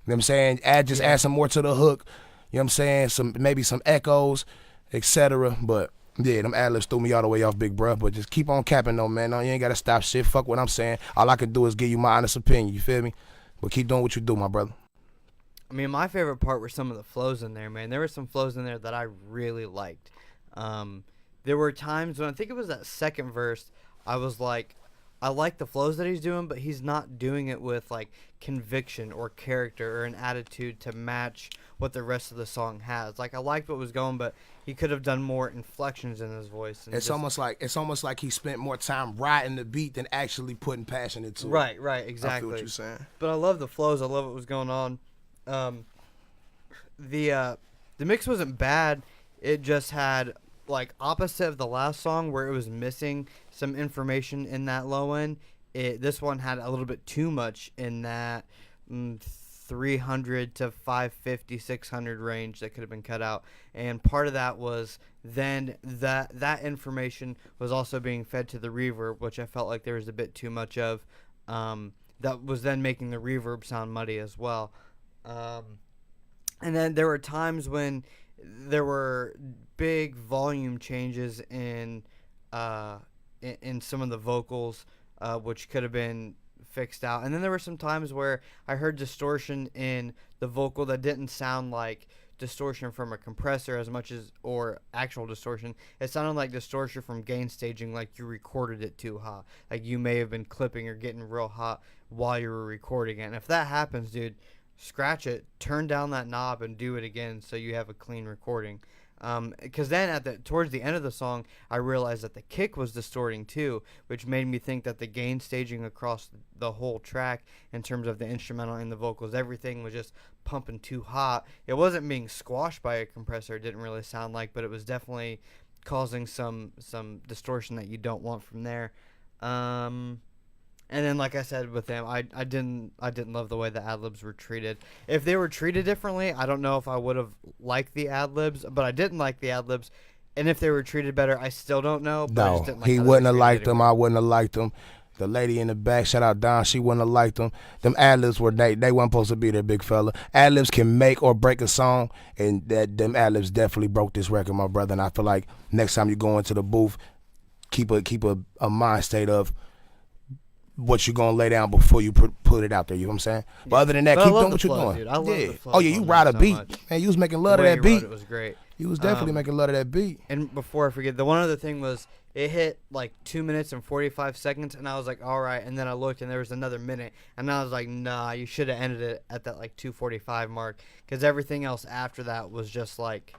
You know what I'm saying? Add some more to the hook. You know what I'm saying? Maybe some echoes, etc. But yeah, them ad-libs threw me all the way off, big bruh. But just keep on capping though, man. No, you ain't gotta stop shit. Fuck what I'm saying. All I can do is give you my honest opinion. You feel me? But keep doing what you do, my brother. I mean, my favorite part were some of the flows in there, man. There were some flows in there that I really liked. There were times when I think it was that second verse, I was like, I like the flows that he's doing, but he's not doing it with like conviction or character or an attitude to match what the rest of the song has. Like, I liked what was going, but he could have done more inflections in his voice. And it's almost like he spent more time riding the beat than actually putting passion into it. Right, exactly. I feel what you're saying. But I love the flows. I love what was going on. The mix wasn't bad. It just had like opposite of the last song where it was missing some information in that low end. This one had a little bit too much in that 300 to 550, 600 range that could have been cut out. And part of that was then that information was also being fed to the reverb, which I felt like there was a bit too much of. That was then making the reverb sound muddy as well. And then there were times when there were big volume changes in some of the vocals, which could have been fixed out. And then there were some times where I heard distortion in the vocal that didn't sound like distortion from a compressor as much as, or actual distortion. It sounded like distortion from gain staging, like you recorded it too hot. Like you may have been clipping or getting real hot while you were recording it. And if that happens, dude, scratch it, turn down that knob, and do it again so you have a clean recording. Because then towards the end of the song, I realized that the kick was distorting too, which made me think that the gain staging across the whole track in terms of the instrumental and the vocals, everything was just pumping too hot. It wasn't being squashed by a compressor, it didn't really sound like, but it was definitely causing some distortion that you don't want from there. And then, like I said with them, I didn't love the way the ad-libs were treated. If they were treated differently, I don't know if I would have liked the ad-libs, but I didn't like the ad-libs. And if they were treated better, I still don't know. But I just didn't like he wouldn't have liked them. I wouldn't have liked them. The lady in the back, shout out Don, she wouldn't have liked them. Them ad-libs were, they weren't supposed to be there, big fella. Ad-libs can make or break a song, and them ad-libs definitely broke this record, my brother. And I feel like next time you go into the booth, keep a mind state of what you're gonna lay down before you put it out there. You know what I'm saying? Yeah. But other than that, keep doing what you're doing. Dude. I love the flow. Oh yeah, you ride a beat, man. You was making love of that beat. It was great. You was definitely making love of that beat. And before I forget, the one other thing was it hit like 2 minutes and 45 seconds, and I was like, all right. And then I looked, and there was another minute, and I was like, nah, you should have ended it at that like 2:45 mark, because everything else after that was just like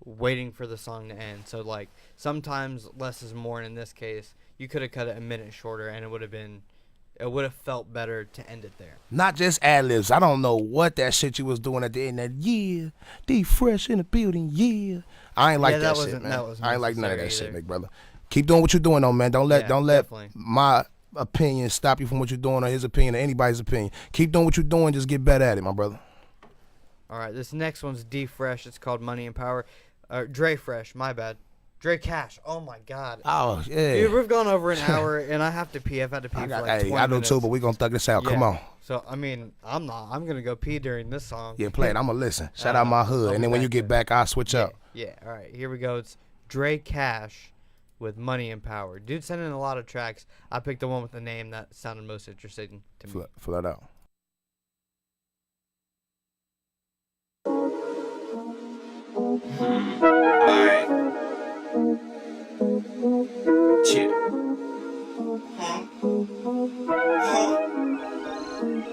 waiting for the song to end. So like sometimes less is more, and in this case, you could have cut it a minute shorter, and it would have felt better to end it there. Not just ad-libs. I don't know what that shit you was doing at the end of that, yeah, D-Fresh in the building, yeah. I ain't like that shit, man. I ain't like none of that shit, big brother. Keep doing what you're doing, though, man. Don't let my opinion stop you from what you're doing, or his opinion, or anybody's opinion. Keep doing what you're doing. Just get better at it, my brother. All right, this next one's D-Fresh. It's called Money and Power. Dre Fresh, my bad. Dre Cash. Oh my God. Oh yeah. Dude, we've gone over an hour, and I have to pee. I've had to pee for like 20 minutes. I do too, but we gonna thug this out. Yeah. Come on. So I mean, I'm gonna go pee during this song. Yeah, play it. I'm gonna listen. Shout out my hood, and then when you get back, I'll switch up. Yeah. All right. Here we go. It's Dre Cash with Money and Power. Dude sent in a lot of tracks. I picked the one with the name that sounded most interesting to me. Flat out. Alright. Chill.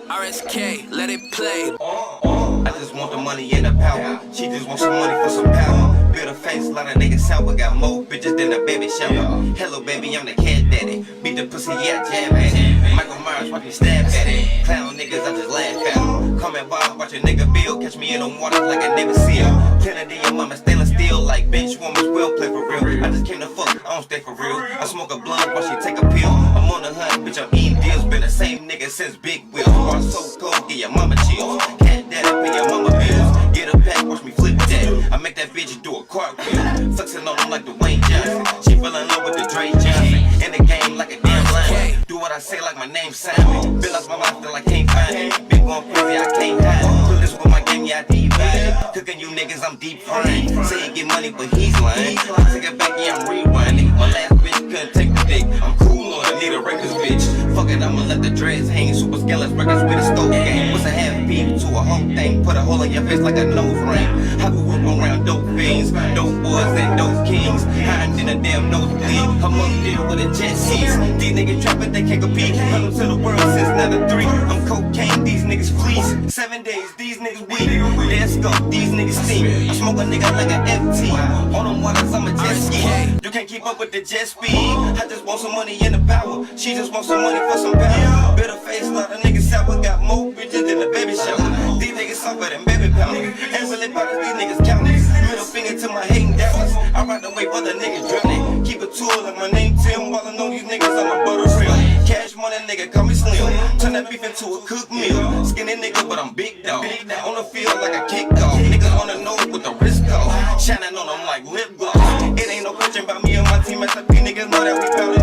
RSK, let it play. I just want the money and the power. She just wants some money for some power. Build a face, lot of niggas sour. Got more bitches than a baby shower. Hello, baby, I'm the cat daddy. Beat the pussy, yeah, jab at it. Michael Myers, watch me stab at it. Clown niggas, I just laugh at them. Come and ball, watch a nigga build. Catch me in the water like a Navy SEAL. Kennedy and mama stainless steel. Like bench woman's will play for real. I just came to fuck, I don't stay for real. I smoke a blunt while she take a pill. I'm on the hunt, bitch, I'm eating deals. Been the same nigga since Big Wheels. Bar so cold, get your mama chills. Cat daddy, pay your mama bills. Get a pack, watch me flip that. I make that bitch do a cartwheel. Flexing on them like the Wayne Johnson. She fell in love with the Dre Johnson. In the game like a damn lion. Do what I say like my name's Simon. Feel like my life feel like I can't find it. Been going crazy, I can't hide. Put this with my game, yeah, I divide. Cooking you niggas, I'm deep frying. Say he get money, but he's lying. I take it back, yeah, I'm rewinding. My last bitch couldn't take the dick. I'm cool on I need a reckless bitch. Fuck it, I'ma let the dreads hang. Super scaleless records with a stove game. What's a half beat to a whole thing? Put a hole in your face like a nose ring. I grew up around dope fiends, dope boys and dope kings. Hiding in a damn nosebleed. I'm up there with a jet seats. These niggas trapping, they can't compete. Come to the world since '93. I'm cocaine, these niggas fleece. 7 days, these niggas weak. Let's go, these niggas steam. I smoke a nigga like an FT. On them waters, I'm a jet ski. You can't keep up with the jet speed. I just want some money and the power. She just wants some money for some power. Better face, lot of niggas sour. Got more bitches than a baby shower. These niggas suffer than baby power. Ain't really about these niggas countless. Middle finger to my hating Dallas. I ride the way for the niggas drowning. Keep a tool like my name Tim. While I know these niggas, I'm a butter real. Cash money, nigga, call me Slim. Turn that beef into a cooked meal. Skinny nigga, but I'm big dog. On the field like a kick dog. Niggas on the nose with the wrist off. Shining on them like lip gloss. It ain't no question about me and my team. SFP niggas know that we poundin'.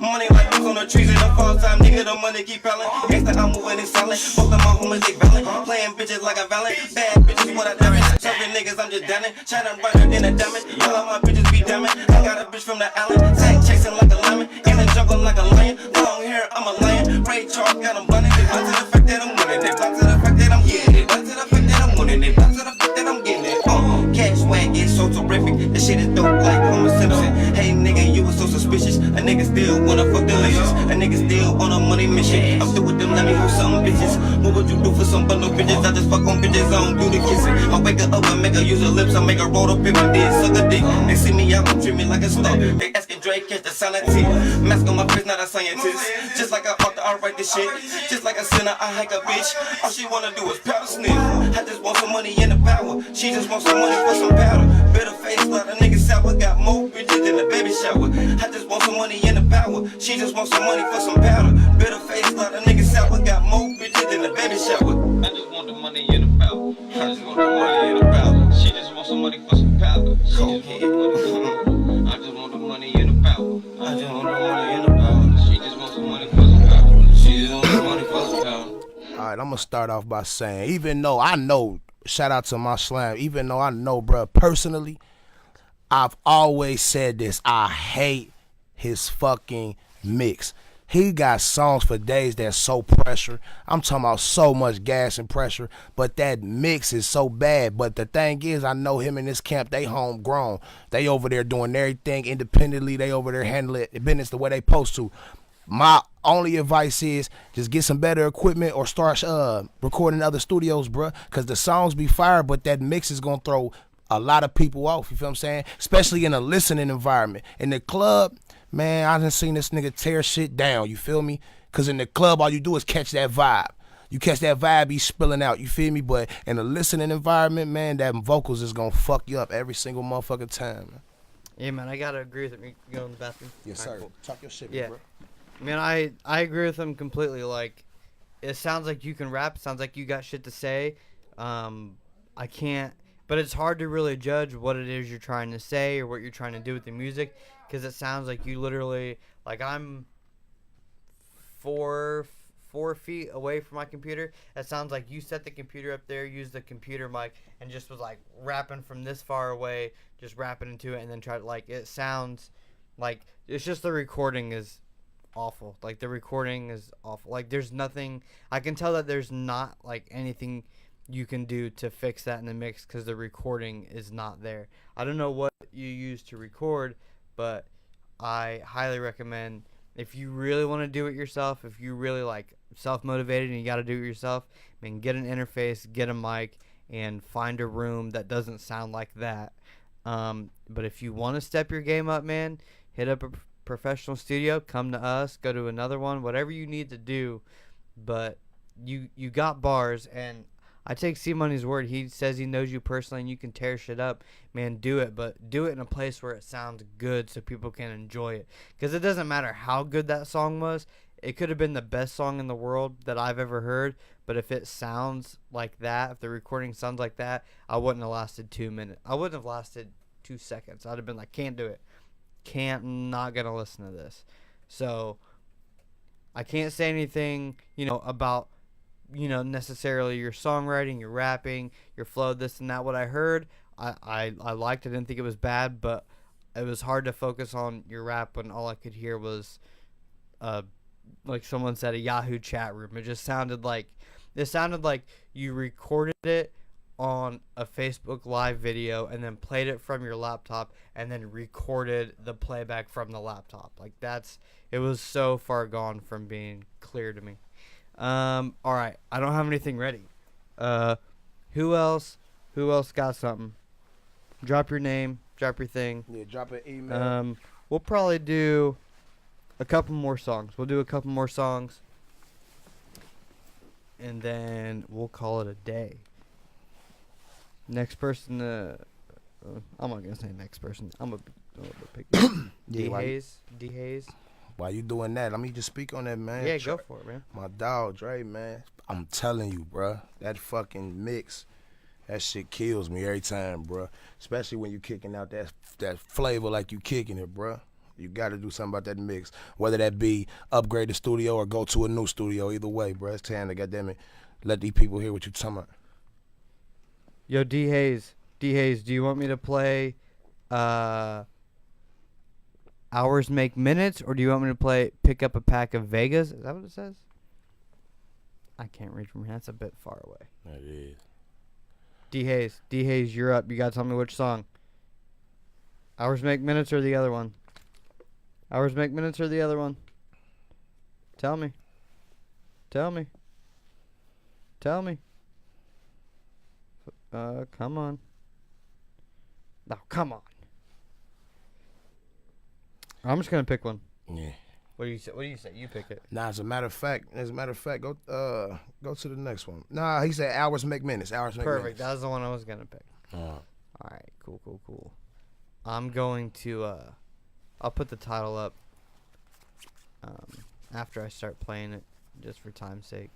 Money like this on the trees in the fall time. Nigga, the money keep piling. Gangsta, I'm moving and selling. Most of my homies, they valid. Playing bitches like a valet. Bad bitches, what I done. Serving niggas, I'm just down it. Shining brighter than a diamond. All of my bitches be diamond. I got a bitch from the alley. Tag chasing like a lineman. In the jungle like a lion. Long hair, I'm a lion. Ray Charles got them blunted. They blind to the fact that I'm winning. They blind to the fact that I'm getting it. Blind to the fact that I'm winning. They blind to the fact that I'm getting it. Cash swag is so terrific. This shit is dope like Homer Simpson. Hey nigga, you was so suspicious. A nigga still wanna fuck delicious. A nigga still on a money mission. I'm through with them, let me hold some bitches. What would you do for some bundle bitches? I just fuck on bitches, I don't do the kissing. I wake her up and make her use her lips. I make her roll up in my dick, suck a dick. They see me out, treat me like a star. They asking Drake, catch the silent T. Mask on my face, not a scientist. Just like a author, I write this shit. Just like a sinner, I hike a bitch. All she wanna do is powder sniff. I just want some money and the power. She just wants some money for some powder. Better face, lot of niggas sour. Got more bitches than a baby shower. I just want some money and the power. She just wants some money for some powder. Better face, lot of niggas sour. Got more bitches than a baby shower. I just want the money and the power. I just want the money and the power. She just wants some money for some powder. I just want the money and the power. I just want the money and the power. She just wants some money for gonna start off by saying, even though I know, shout out to my slam, even though I know, bro, personally, I've always said this, I hate his fucking mix. He got songs for days that's so pressure. I'm talking about so much gas and pressure, but that mix is so bad. But the thing is, I know him and his camp, they homegrown. They over there doing everything independently. They over there handling business the way they supposed to. My only advice is just get some better equipment or start recording in other studios, bruh. Because the songs be fire, but that mix is going to throw a lot of people off, you feel what I'm saying? Especially in a listening environment. In the club, man, I done seen this nigga tear shit down, you feel me? Because in the club, all you do is catch that vibe. You catch that vibe, he's spilling out, you feel me? But in a listening environment, man, that vocals is going to fuck you up every single motherfucking time, man. Yeah, man, I got to agree with him. You can go in the bathroom. Yes, sir. Cool. Talk your shit, yeah. Bro. Man, I agree with him completely. Like, it sounds like you can rap. It sounds like you got shit to say. I can't... But it's hard to really judge what it is you're trying to say or what you're trying to do with the music, because it sounds like you literally, like, I'm four feet away from my computer. It sounds like you set the computer up there, used the computer mic, and just was, like, rapping from this far away, just rapping into it, and then try to, like, it sounds like, it's just the recording is awful. Like, the recording is awful. Like, there's nothing, I can tell that there's not, like, anything you can do to fix that in the mix because the recording is not there. I don't know what you use to record, but I highly recommend, if you really want to do it yourself, if you really like self-motivated and you got to do it yourself, I mean, get an interface, get a mic, and find a room that doesn't sound like that. But if you want to step your game up, man, hit up a professional studio, come to us, go to another one, whatever you need to do. But you got bars, and I take C-Money's word. He says he knows you personally and you can tear shit up. Man, do it, but do it in a place where it sounds good so people can enjoy it. Because it doesn't matter how good that song was. It could have been the best song in the world that I've ever heard, but if it sounds like that, if the recording sounds like that, I wouldn't have lasted 2 minutes. I wouldn't have lasted 2 seconds. I'd have been like, can't do it. Not going to listen to this. So I can't say anything, about necessarily your songwriting, your rapping, your flow, this and that. What I heard, I liked. I didn't think it was bad, but it was hard to focus on your rap when all I could hear was, like someone said, a Yahoo chat room. It sounded like you recorded it on a Facebook Live video and then played it from your laptop and then recorded the playback from the laptop. Like it was so far gone from being clear to me. All right, I don't have anything ready. Who else got something? Drop your name, drop your thing. Yeah, drop an email. We'll probably do a couple more songs. And then we'll call it a day. Next person, I'm not gonna say next person. I'm gonna pick D Hayes. While you doing that, let me just speak on that, man. Yeah, go for it, man. My dog, Dre, man. I'm telling you, bruh. That fucking mix, that shit kills me every time, bruh. Especially when you kicking out that flavor like you kicking it, bruh. You got to do something about that mix. Whether that be upgrade the studio or go to a new studio. Either way, bruh. It's time to, goddammit, let these people hear what you talking about. Yo, D Hayes, do you want me to play Hours Make Minutes, or do you want me to play Pick Up a Pack of Vegas? Is that what it says? I can't read from here. That's a bit far away. That is. D Hayes, you're up. You got to tell me which song. Hours Make Minutes or the other one? Hours Make Minutes or the other one? Tell me. Come on. No, come on. I'm just gonna pick one. Yeah. What do you say? You pick it. Nah, as a matter of fact, go to the next one. Nah, he said Hours Make Minutes. Perfect. That was the one I was gonna pick. All right. Cool. I'm going to I'll put the title up after I start playing it, just for time's sake.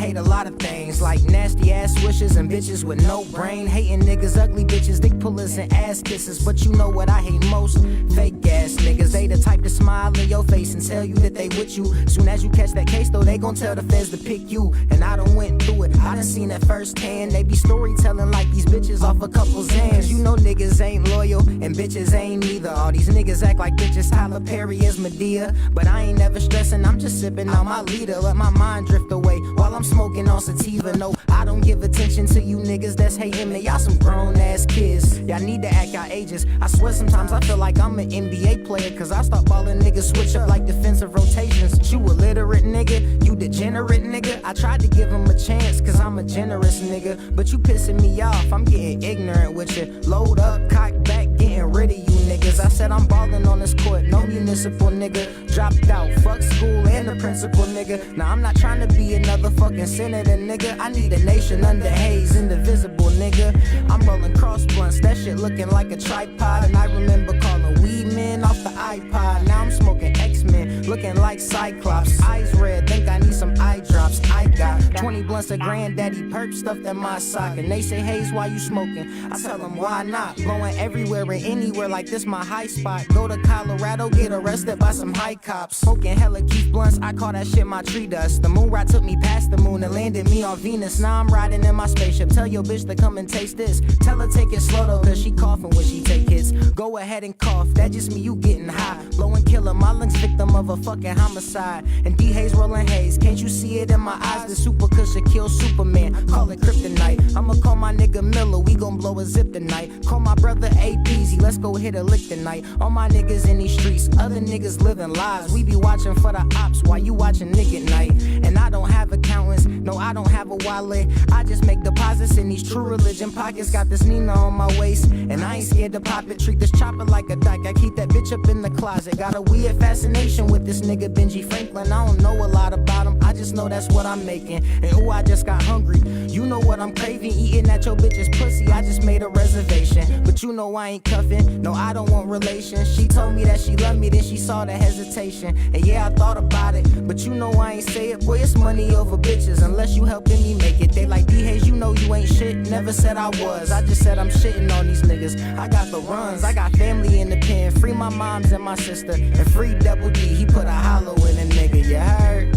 hate a lot of things, like nasty ass wishes and bitches with no brain. Hating niggas, ugly bitches, dick pullers and ass kisses. But you know what I hate most? Fake ass niggas. They the type to smile in your face and tell you that they with you. Soon as you catch that case though, they gon' tell the feds to pick you. And I done went through it, I done seen it firsthand. They be storytelling like these bitches off a couple Zans. You know niggas ain't loyal and bitches ain't either. All these niggas act like bitches Tyler Perry is Medea. But I ain't never stressing, I'm just sipping on my leader. Let my mind drift away while I'm smoking on sativa. No, I don't give attention to you niggas that's hating me. Y'all some grown ass kids, y'all need to act y'all ages. I swear sometimes I feel like I'm an NBA player, cause I start balling niggas switch up like defensive rotations. You illiterate nigga, you degenerate nigga. I tried to give him a chance cause I'm a generous nigga, but you pissing me off, I'm getting ignorant with you. Load up, cock back, getting rid of you niggas. I said I'm balling on this court, no municipal nigga. Dropped out, fuck school and the principal nigga. Now I'm not trying to be another fucking senator nigga. I need a nation under haze, indivisible nigga. I'm rolling cross blunts, that shit looking like a tripod. And I remember calling weed men off the iPod. Now I'm smoking X-Men, looking like Cyclops. Eyes red, think I need some eye drops. I got 20 blunts of granddaddy perp stuffed in my sock. And they say, Hayes, why you smoking? I tell them, why not? Blowing everywhere and anywhere like this my high spot. Go to Colorado, get arrested by some high cops. Smoking hella Keith blunts, I call that shit my tree dust. The moon ride took me past the moon and landed me on Venus. Now I'm riding in my spaceship. Tell your bitch to come and taste this. Tell her take it slow though, cause she coughing when she take hits. Go ahead and cough, that just me, you getting high. Blowing killer, my lungs victim of a fucking homicide. And D Hayes rolling haze, can't you see it in my eyes? The super cushion kill Superman, call it kryptonite. I'ma call my nigga Miller, we gon' blow a zip tonight. Call my brother APZ, let's go hit a lick tonight. All my niggas in these streets, other niggas living lies. We be watching for the ops while you watching nigga night. And I don't have accountants, no I don't have a wallet. I just make deposits in these true religion pockets. Got this Nina on my waist, and I ain't scared to pop it. Treat this chopper like a dyke, I keep that bitch up in the closet. Got a weird fascination with this nigga Benji Franklin. I don't know a lot about him, I just know that's what I'm making. And ooh, I just got hungry, you know what I'm craving. Eating at your bitch's pussy, I just made a reservation. But you know I ain't cuffing, no I don't want relations. She told me that she loved me, then she saw the hesitation. And yeah, I thought about it, but you know I ain't say it. Boy, it's money over bitches, unless you helping me make it. They like, D-Hayes, you know you ain't shit. Never said I was, I just said I'm shitting on these niggas. I got the runs, I got family in the pen. Free my moms and my sister, and free Double D. He put a hollow in a nigga, you heard?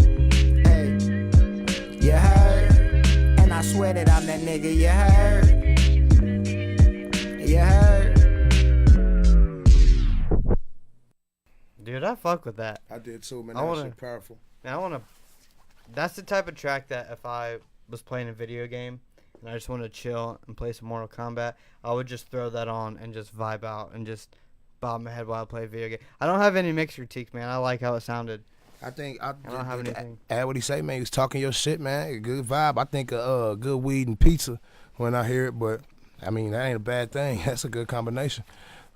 Hey, you heard? And I swear that I'm that nigga, you heard? You heard? Dude, I fuck with that. I did too, man. That shit powerful. Man, I wanna. That's the type of track that if I was playing a video game and I just want to chill and play some Mortal Kombat, I would just throw that on and just vibe out and just bob my head while I play a video game. I don't have any mixed critiques, man. I like how it sounded. I think I don't have anything. Add what he say, man. He was talking your shit, man. Good vibe. I think good weed and pizza when I hear it, but I mean that ain't a bad thing. That's a good combination.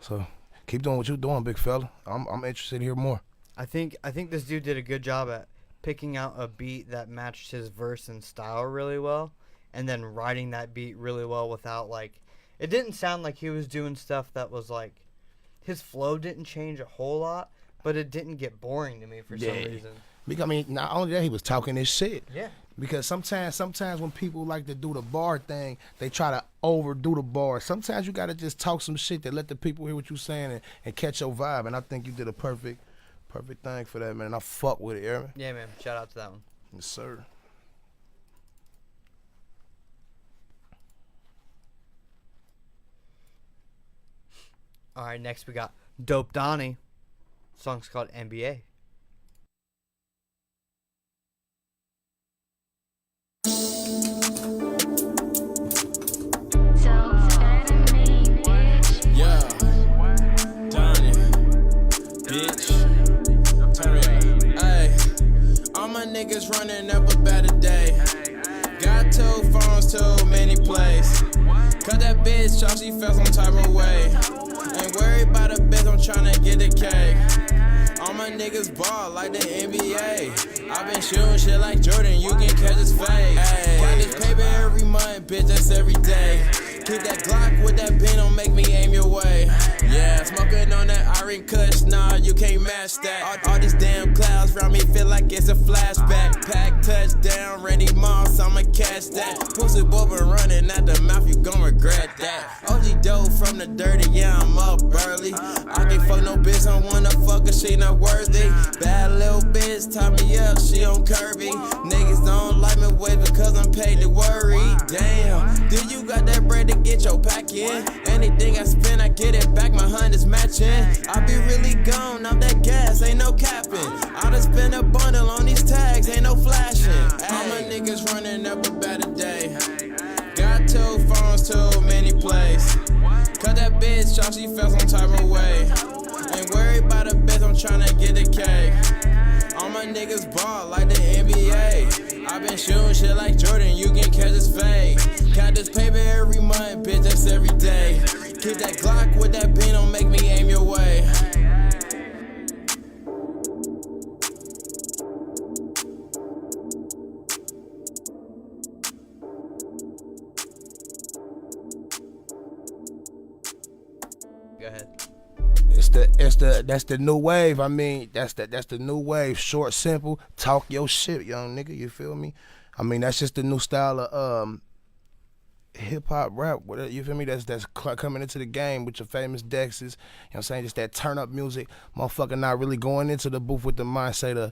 So keep doing what you're doing, big fella. I'm interested to hear more. I think this dude did a good job at picking out a beat that matched his verse and style really well, and then writing that beat really well without, like, it didn't sound like he was doing stuff that was, like, his flow didn't change a whole lot, but it didn't get boring to me for some reason. Because, I mean, not only that, he was talking his shit. Yeah. Because sometimes when people like to do the bar thing, they try to overdo the bar. Sometimes you got to just talk some shit to let the people hear what you're saying and catch your vibe, and I think you did a perfect thing for that, man. I fuck with it, Aaron. Yeah, man. Shout out to that one. Yes, sir. All right, next we got Dope Donnie. Song's called NBA. Yeah, Donnie, bitch. Hey, all my niggas running up about a day. Got 2 phones, too many plays. Cause that bitch, y'all, she felt some type of way. Ain't worried about a bitch, I'm tryna get a cake. All my niggas ball like the NBA. I been shooting shit like Jordan, you can catch his fade. Got this paper every month, bitch, that's every day. Keep that Glock with that pin, don't make me aim your way. Yeah, smoking on that Iron Kush, nah, you can't match that. All these damn clouds around me feel like it's a flashback. Pack touchdown, Randy Moss, I'ma catch that. Pussy boy been running out the mouth, you gon' regret that. OG dope from the dirty, yeah, I'm up early. I can't fuck no bitch, I wanna fuck her, she not worthy. Bad little bitch, tie me up, she on Kirby. Niggas don't like me way because I'm paid to worry. Damn, do you got that bread to get your pack in? Anything I spend, I get it back, my hunt is matching. I be really gone off that gas, ain't no capping. I done spend a bundle on these tags, ain't no flashing. All my niggas running up a better day. Got 2 phones, too many plays. Cut that bitch off, she felt some type of way. Ain't worried about a bitch, I'm tryna get the cake. All my niggas ball like the NBA. I been shooting shit like Jordan, you can catch his fade. Count this paper every month, bitch, that's every day. Keep that Glock with that pin, don't make me aim your way. Go ahead. That's the new wave. I mean, that's the new wave. Short, simple, talk your shit, young nigga. You feel me? I mean, that's just the new style of hip hop rap. You feel me? That's coming into the game with your famous Dexes. You know what I'm saying? Just that turn up music. Motherfucker not really going into the booth with the mindset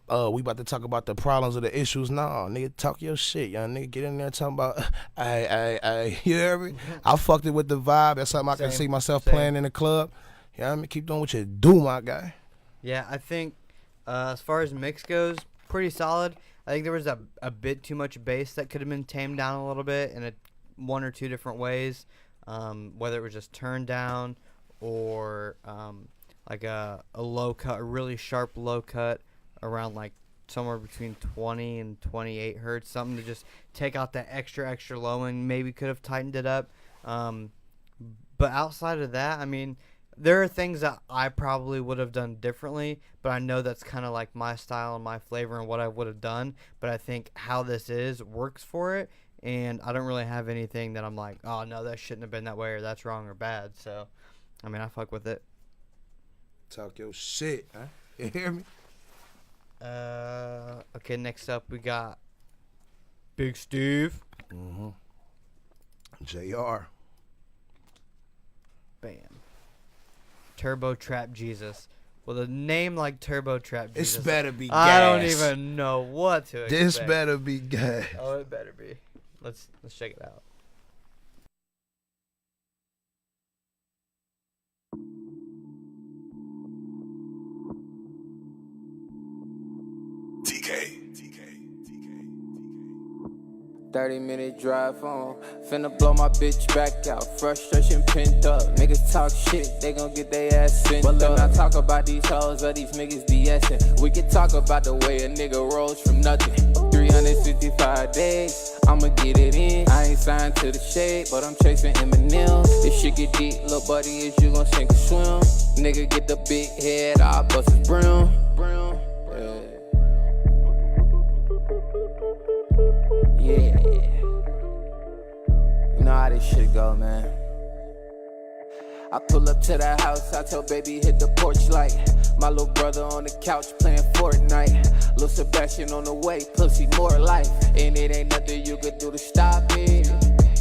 of we about to talk about the problems or the issues. Nah, nigga, talk your shit, young nigga. Get in there talking about, you hear me? I fucked it with the vibe. That's something I can see myself playing in the club. You know what I mean? Keep doing what you do, my guy. Yeah, I think as far as mix goes, pretty solid. I think there was a bit too much bass that could have been tamed down a little bit in one or two different ways, whether it was just turned down or like a low cut, a really sharp low cut around like somewhere between 20 and 28 hertz, something to just take out that extra low and maybe could have tightened it up. But outside of that, I mean, there are things that I probably would have done differently, but I know that's kind of like my style and my flavor and what I would have done. But I think how this is works for it, and I don't really have anything that I'm like, oh, no, that shouldn't have been that way or that's wrong or bad. So, I mean, I fuck with it. Talk your shit, huh? You hear me? Okay, next up we got Big Steve. Mm-hmm. JR. Bam. Turbo Trap Jesus. With a name like Turbo Trap Jesus, This better be gas. I don't even know what to expect. This better be gas. Oh, it better be. Let's check it out. TK. 30-minute drive home. Finna blow my bitch back out. Frustration pent up. Niggas talk shit, they gon' get their ass sent up. But let not talk about these hoes or these niggas BSing. We can talk about the way a nigga rolls from nothing. 365 days, I'ma get it in. I ain't signed to the shade, but I'm chasing Eminem. If shit get deep, little buddy, is you gon' sink or swim? Nigga get the big head, I'll bust his brim. Yeah. You know how this shit go, man. I pull up to the house, I tell baby hit the porch light. My little brother on the couch playing Fortnite. Lil Sebastian on the way, pussy more life. And it ain't nothing you could do to stop it.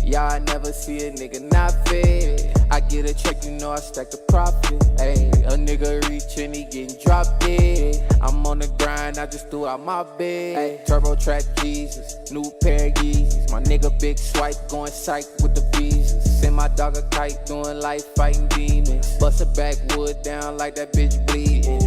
Y'all never see a nigga not fed. I get a check, you know I stack the profit. Ayy, a nigga reaching, he getting dropped dead. I'm on the grind, I just threw out my bed. Ayy, Turbo Trap Jesus, new pair of Yeezys. My nigga Big Swipe going psych with the visas. Send my dog a kite, doing life fighting demons. Bust a backwood down like that bitch bleeding.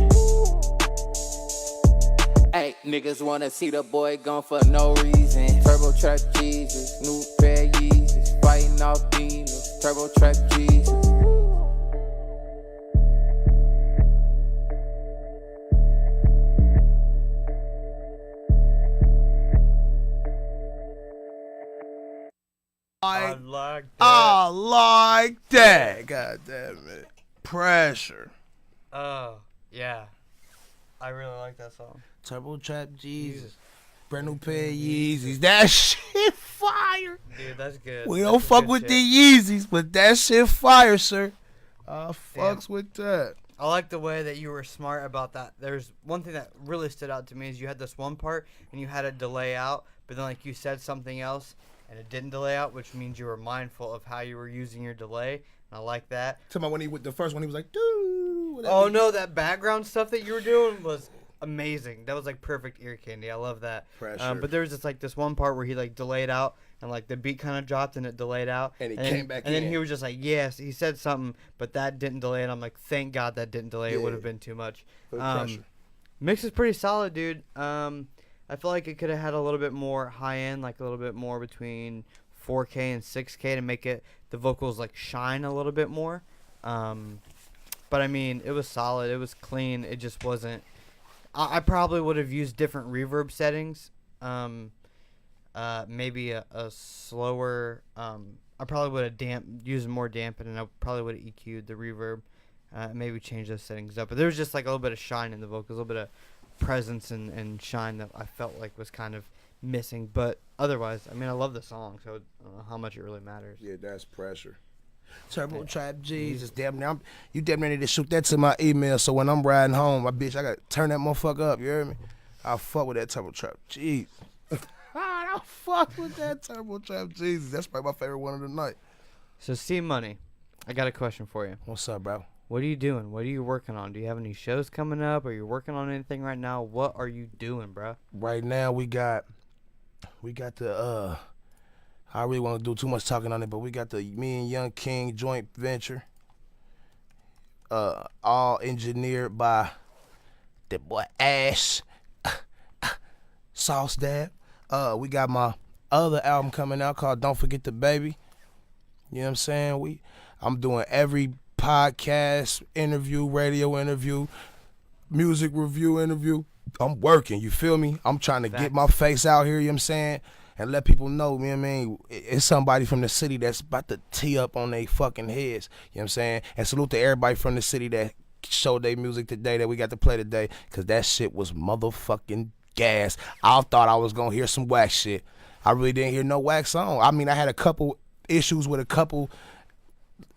Ayy, niggas wanna see the boy gone for no reason. Turbo Trap Jesus, new pair of Yeezys. Fighting off demons, Turbo Trap Jesus. I like that. God damn it. Pressure. Oh, yeah. I really like that song. Turbo Trap Jesus. Brand new pair of Yeezys. That shit fire. Dude, That's good. We don't fuck with the Yeezys, but that shit fire, sir. Fucks with that. I like the way that you were smart about that. There's one thing that really stood out to me is you had this one part and you had it delay out, but then like you said something else and it didn't delay out, which means you were mindful of how you were using your delay. And I like that. Talking about when he with the first one, he was like, "Doo." Oh no, that background stuff that you were doing was amazing. That was like perfect ear candy. I love that. Pressure. But there was just like this one part where he like delayed out and like the beat kind of dropped and it delayed out. And it came back and in. then he was just like, yes, he said something, but that didn't delay. And I'm like, thank God that didn't delay. It would have been too much. Pressure. Mix is pretty solid, dude. I feel like it could have had a little bit more high end, like a little bit more between 4K and 6K to make it the vocals like shine a little bit more. But I mean, it was solid. It was clean. It just wasn't. I probably would have used different reverb settings. Maybe a slower. I probably would have used more dampen, and I probably would have EQ'd the reverb. Maybe change those settings up. But there was just like a little bit of shine in the vocals, a little bit of presence and shine that I felt like was kind of missing. But otherwise, I mean, I love the song, so I don't know how much it really matters. Yeah, that's pressure. Turbo Trap Jesus, damn near, you damn near need to shoot that to my email, so when I'm riding home, I gotta turn that motherfucker up. You hear me? I'll fuck with that Turbo Trap. Jeez. I'll fuck with that Turbo Trap. Jesus, that's probably my favorite one of the night. So, C Money, I got a question for you. What's up, bro? What are you doing? What are you working on? Do you have any shows coming up? Are you working on anything right now? What are you doing, bro? Right now, we got the I really want to do too much talking on it, but we got the me and Young King joint venture. All engineered by the boy Ash Sauce Dab. We got my other album coming out called Don't Forget the Baby. You know what I'm saying? I'm doing every podcast interview, radio interview, music review interview. I'm working, you feel me? I'm trying to get my face out here, you know what I'm saying? And let people know, you know what I mean? It's somebody from the city that's about to tee up on their fucking heads, you know what I'm saying? And salute to everybody from the city that showed their music today, that we got to play today, because that shit was motherfucking gas. I thought I was going to hear some whack shit. I really didn't hear no whack song. I mean, I had a couple issues with a couple,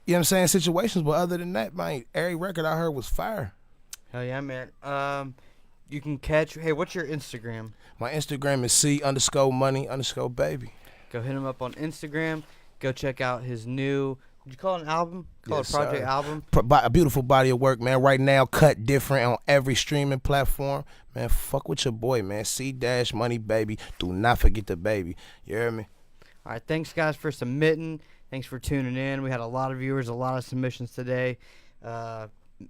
you know what I'm saying, situations, but other than that, man, every record I heard was fire. Hell yeah, man. You can catch, hey, what's your Instagram? My Instagram is C_money_baby. Go hit him up on Instagram. Go check out his new, would you call it an album? Call it a project album? A beautiful body of work, man. Right now, cut different on every streaming platform. Man, fuck with your boy, man. C_money_baby. Do not forget the baby. You hear me? All right, thanks, guys, for submitting. Thanks for tuning in. We had a lot of viewers, a lot of submissions today. I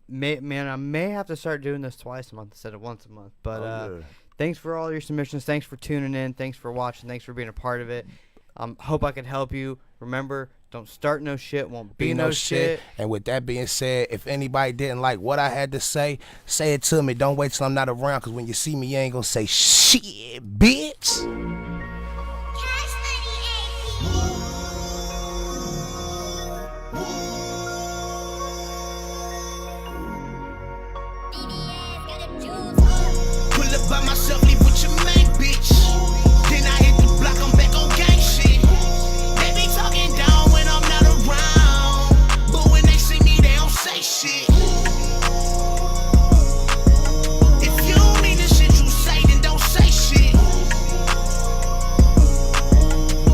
may have to start doing this twice a month instead of once a month. But thanks for all your submissions. Thanks for tuning in. Thanks for watching. Thanks for being a part of it. Hope I could help you. Remember, don't start no shit, won't be no shit. And with that being said, if anybody didn't like what I had to say it to me. Don't wait till I'm not around, because when you see me, you ain't going to say shit, bitch. By myself, leave with your main bitch. Then I hit the block, I'm back on gang shit. They be talking down when I'm not around, but when they see me, they don't say shit. If you don't mean the shit you say, then don't say shit.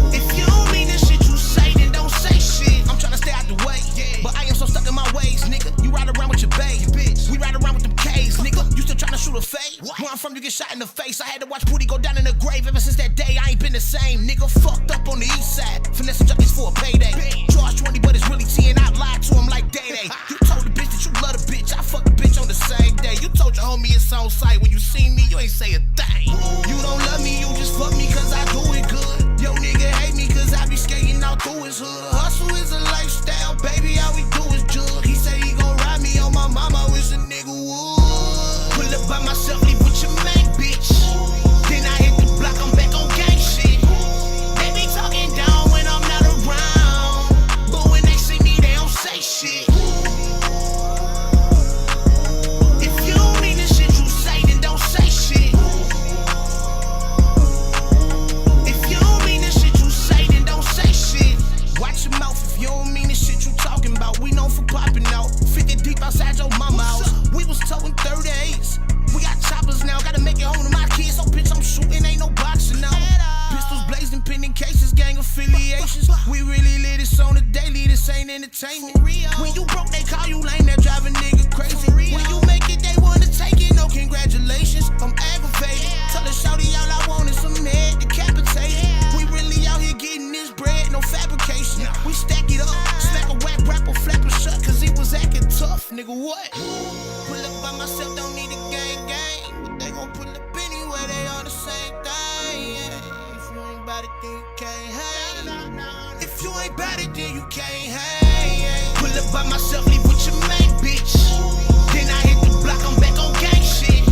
If you don't mean the shit you say, then don't say shit. I'm trying to stay out the way, but I am so stuck in my ways, nigga. You ride around with your bae, bitch. We ride around with them K's, nigga. You still trying to shoot a fade? Where I'm from, you get shot in the face. I had to watch Booty go down in the grave. Ever since that day, I ain't been the same. Nigga fucked up on the east side. Finessing junkies for a payday. Charge 20, but it's really T, and I lied to him like Day-Day. You told the bitch that you love the bitch. I fucked the bitch on the same day. You told your homie it's on site. When you see me, you ain't say a thing. You don't love me, you just fuck me cause I do it good. Yo nigga hate me cause I be skating out through his hood. Hustle is a lifestyle, baby, all we do is jug. He said he gon' ride me on my mama, wish a nigga would. Pull up by myself, leave with your main bitch. Then I hit the block, I'm back on gang shit. They be talking down when I'm not around, but when they see me, they don't say shit. If you don't mean the shit you say, then don't say shit. If you don't mean the shit you say, then don't say shit. affiliations. We really live this on the daily, this ain't entertainment. When you broke, they call you lame, that drive a nigga crazy. When you make it, they wanna take it, no congratulations. I'm aggravated. Tell the shawty all I want is some head decapitated. We really out here getting this bread, no fabrication. We stack it up, smack a whack rapper, flap a shut, cause he was acting tough, nigga, what? Pull up by myself, don't need a gang, but they gon' pull up anyway, they all the same thing, yeah. If you ain't bout it, then you can't hang. If you ain't bout it, then you can't hang. Pull up by myself, leave with your main bitch. Then I hit the block, I'm back on gang shit.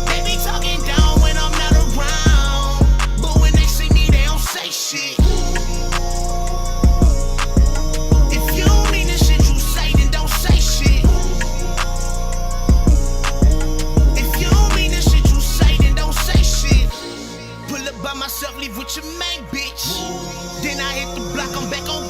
They be talking down when I'm not around, but when they see me, they don't say shit. If you don't mean the shit you say, then don't say shit. If you don't mean the shit you say, then don't say shit. Pull up by myself, leave with your main bitch. Then I hit the block, I'm back on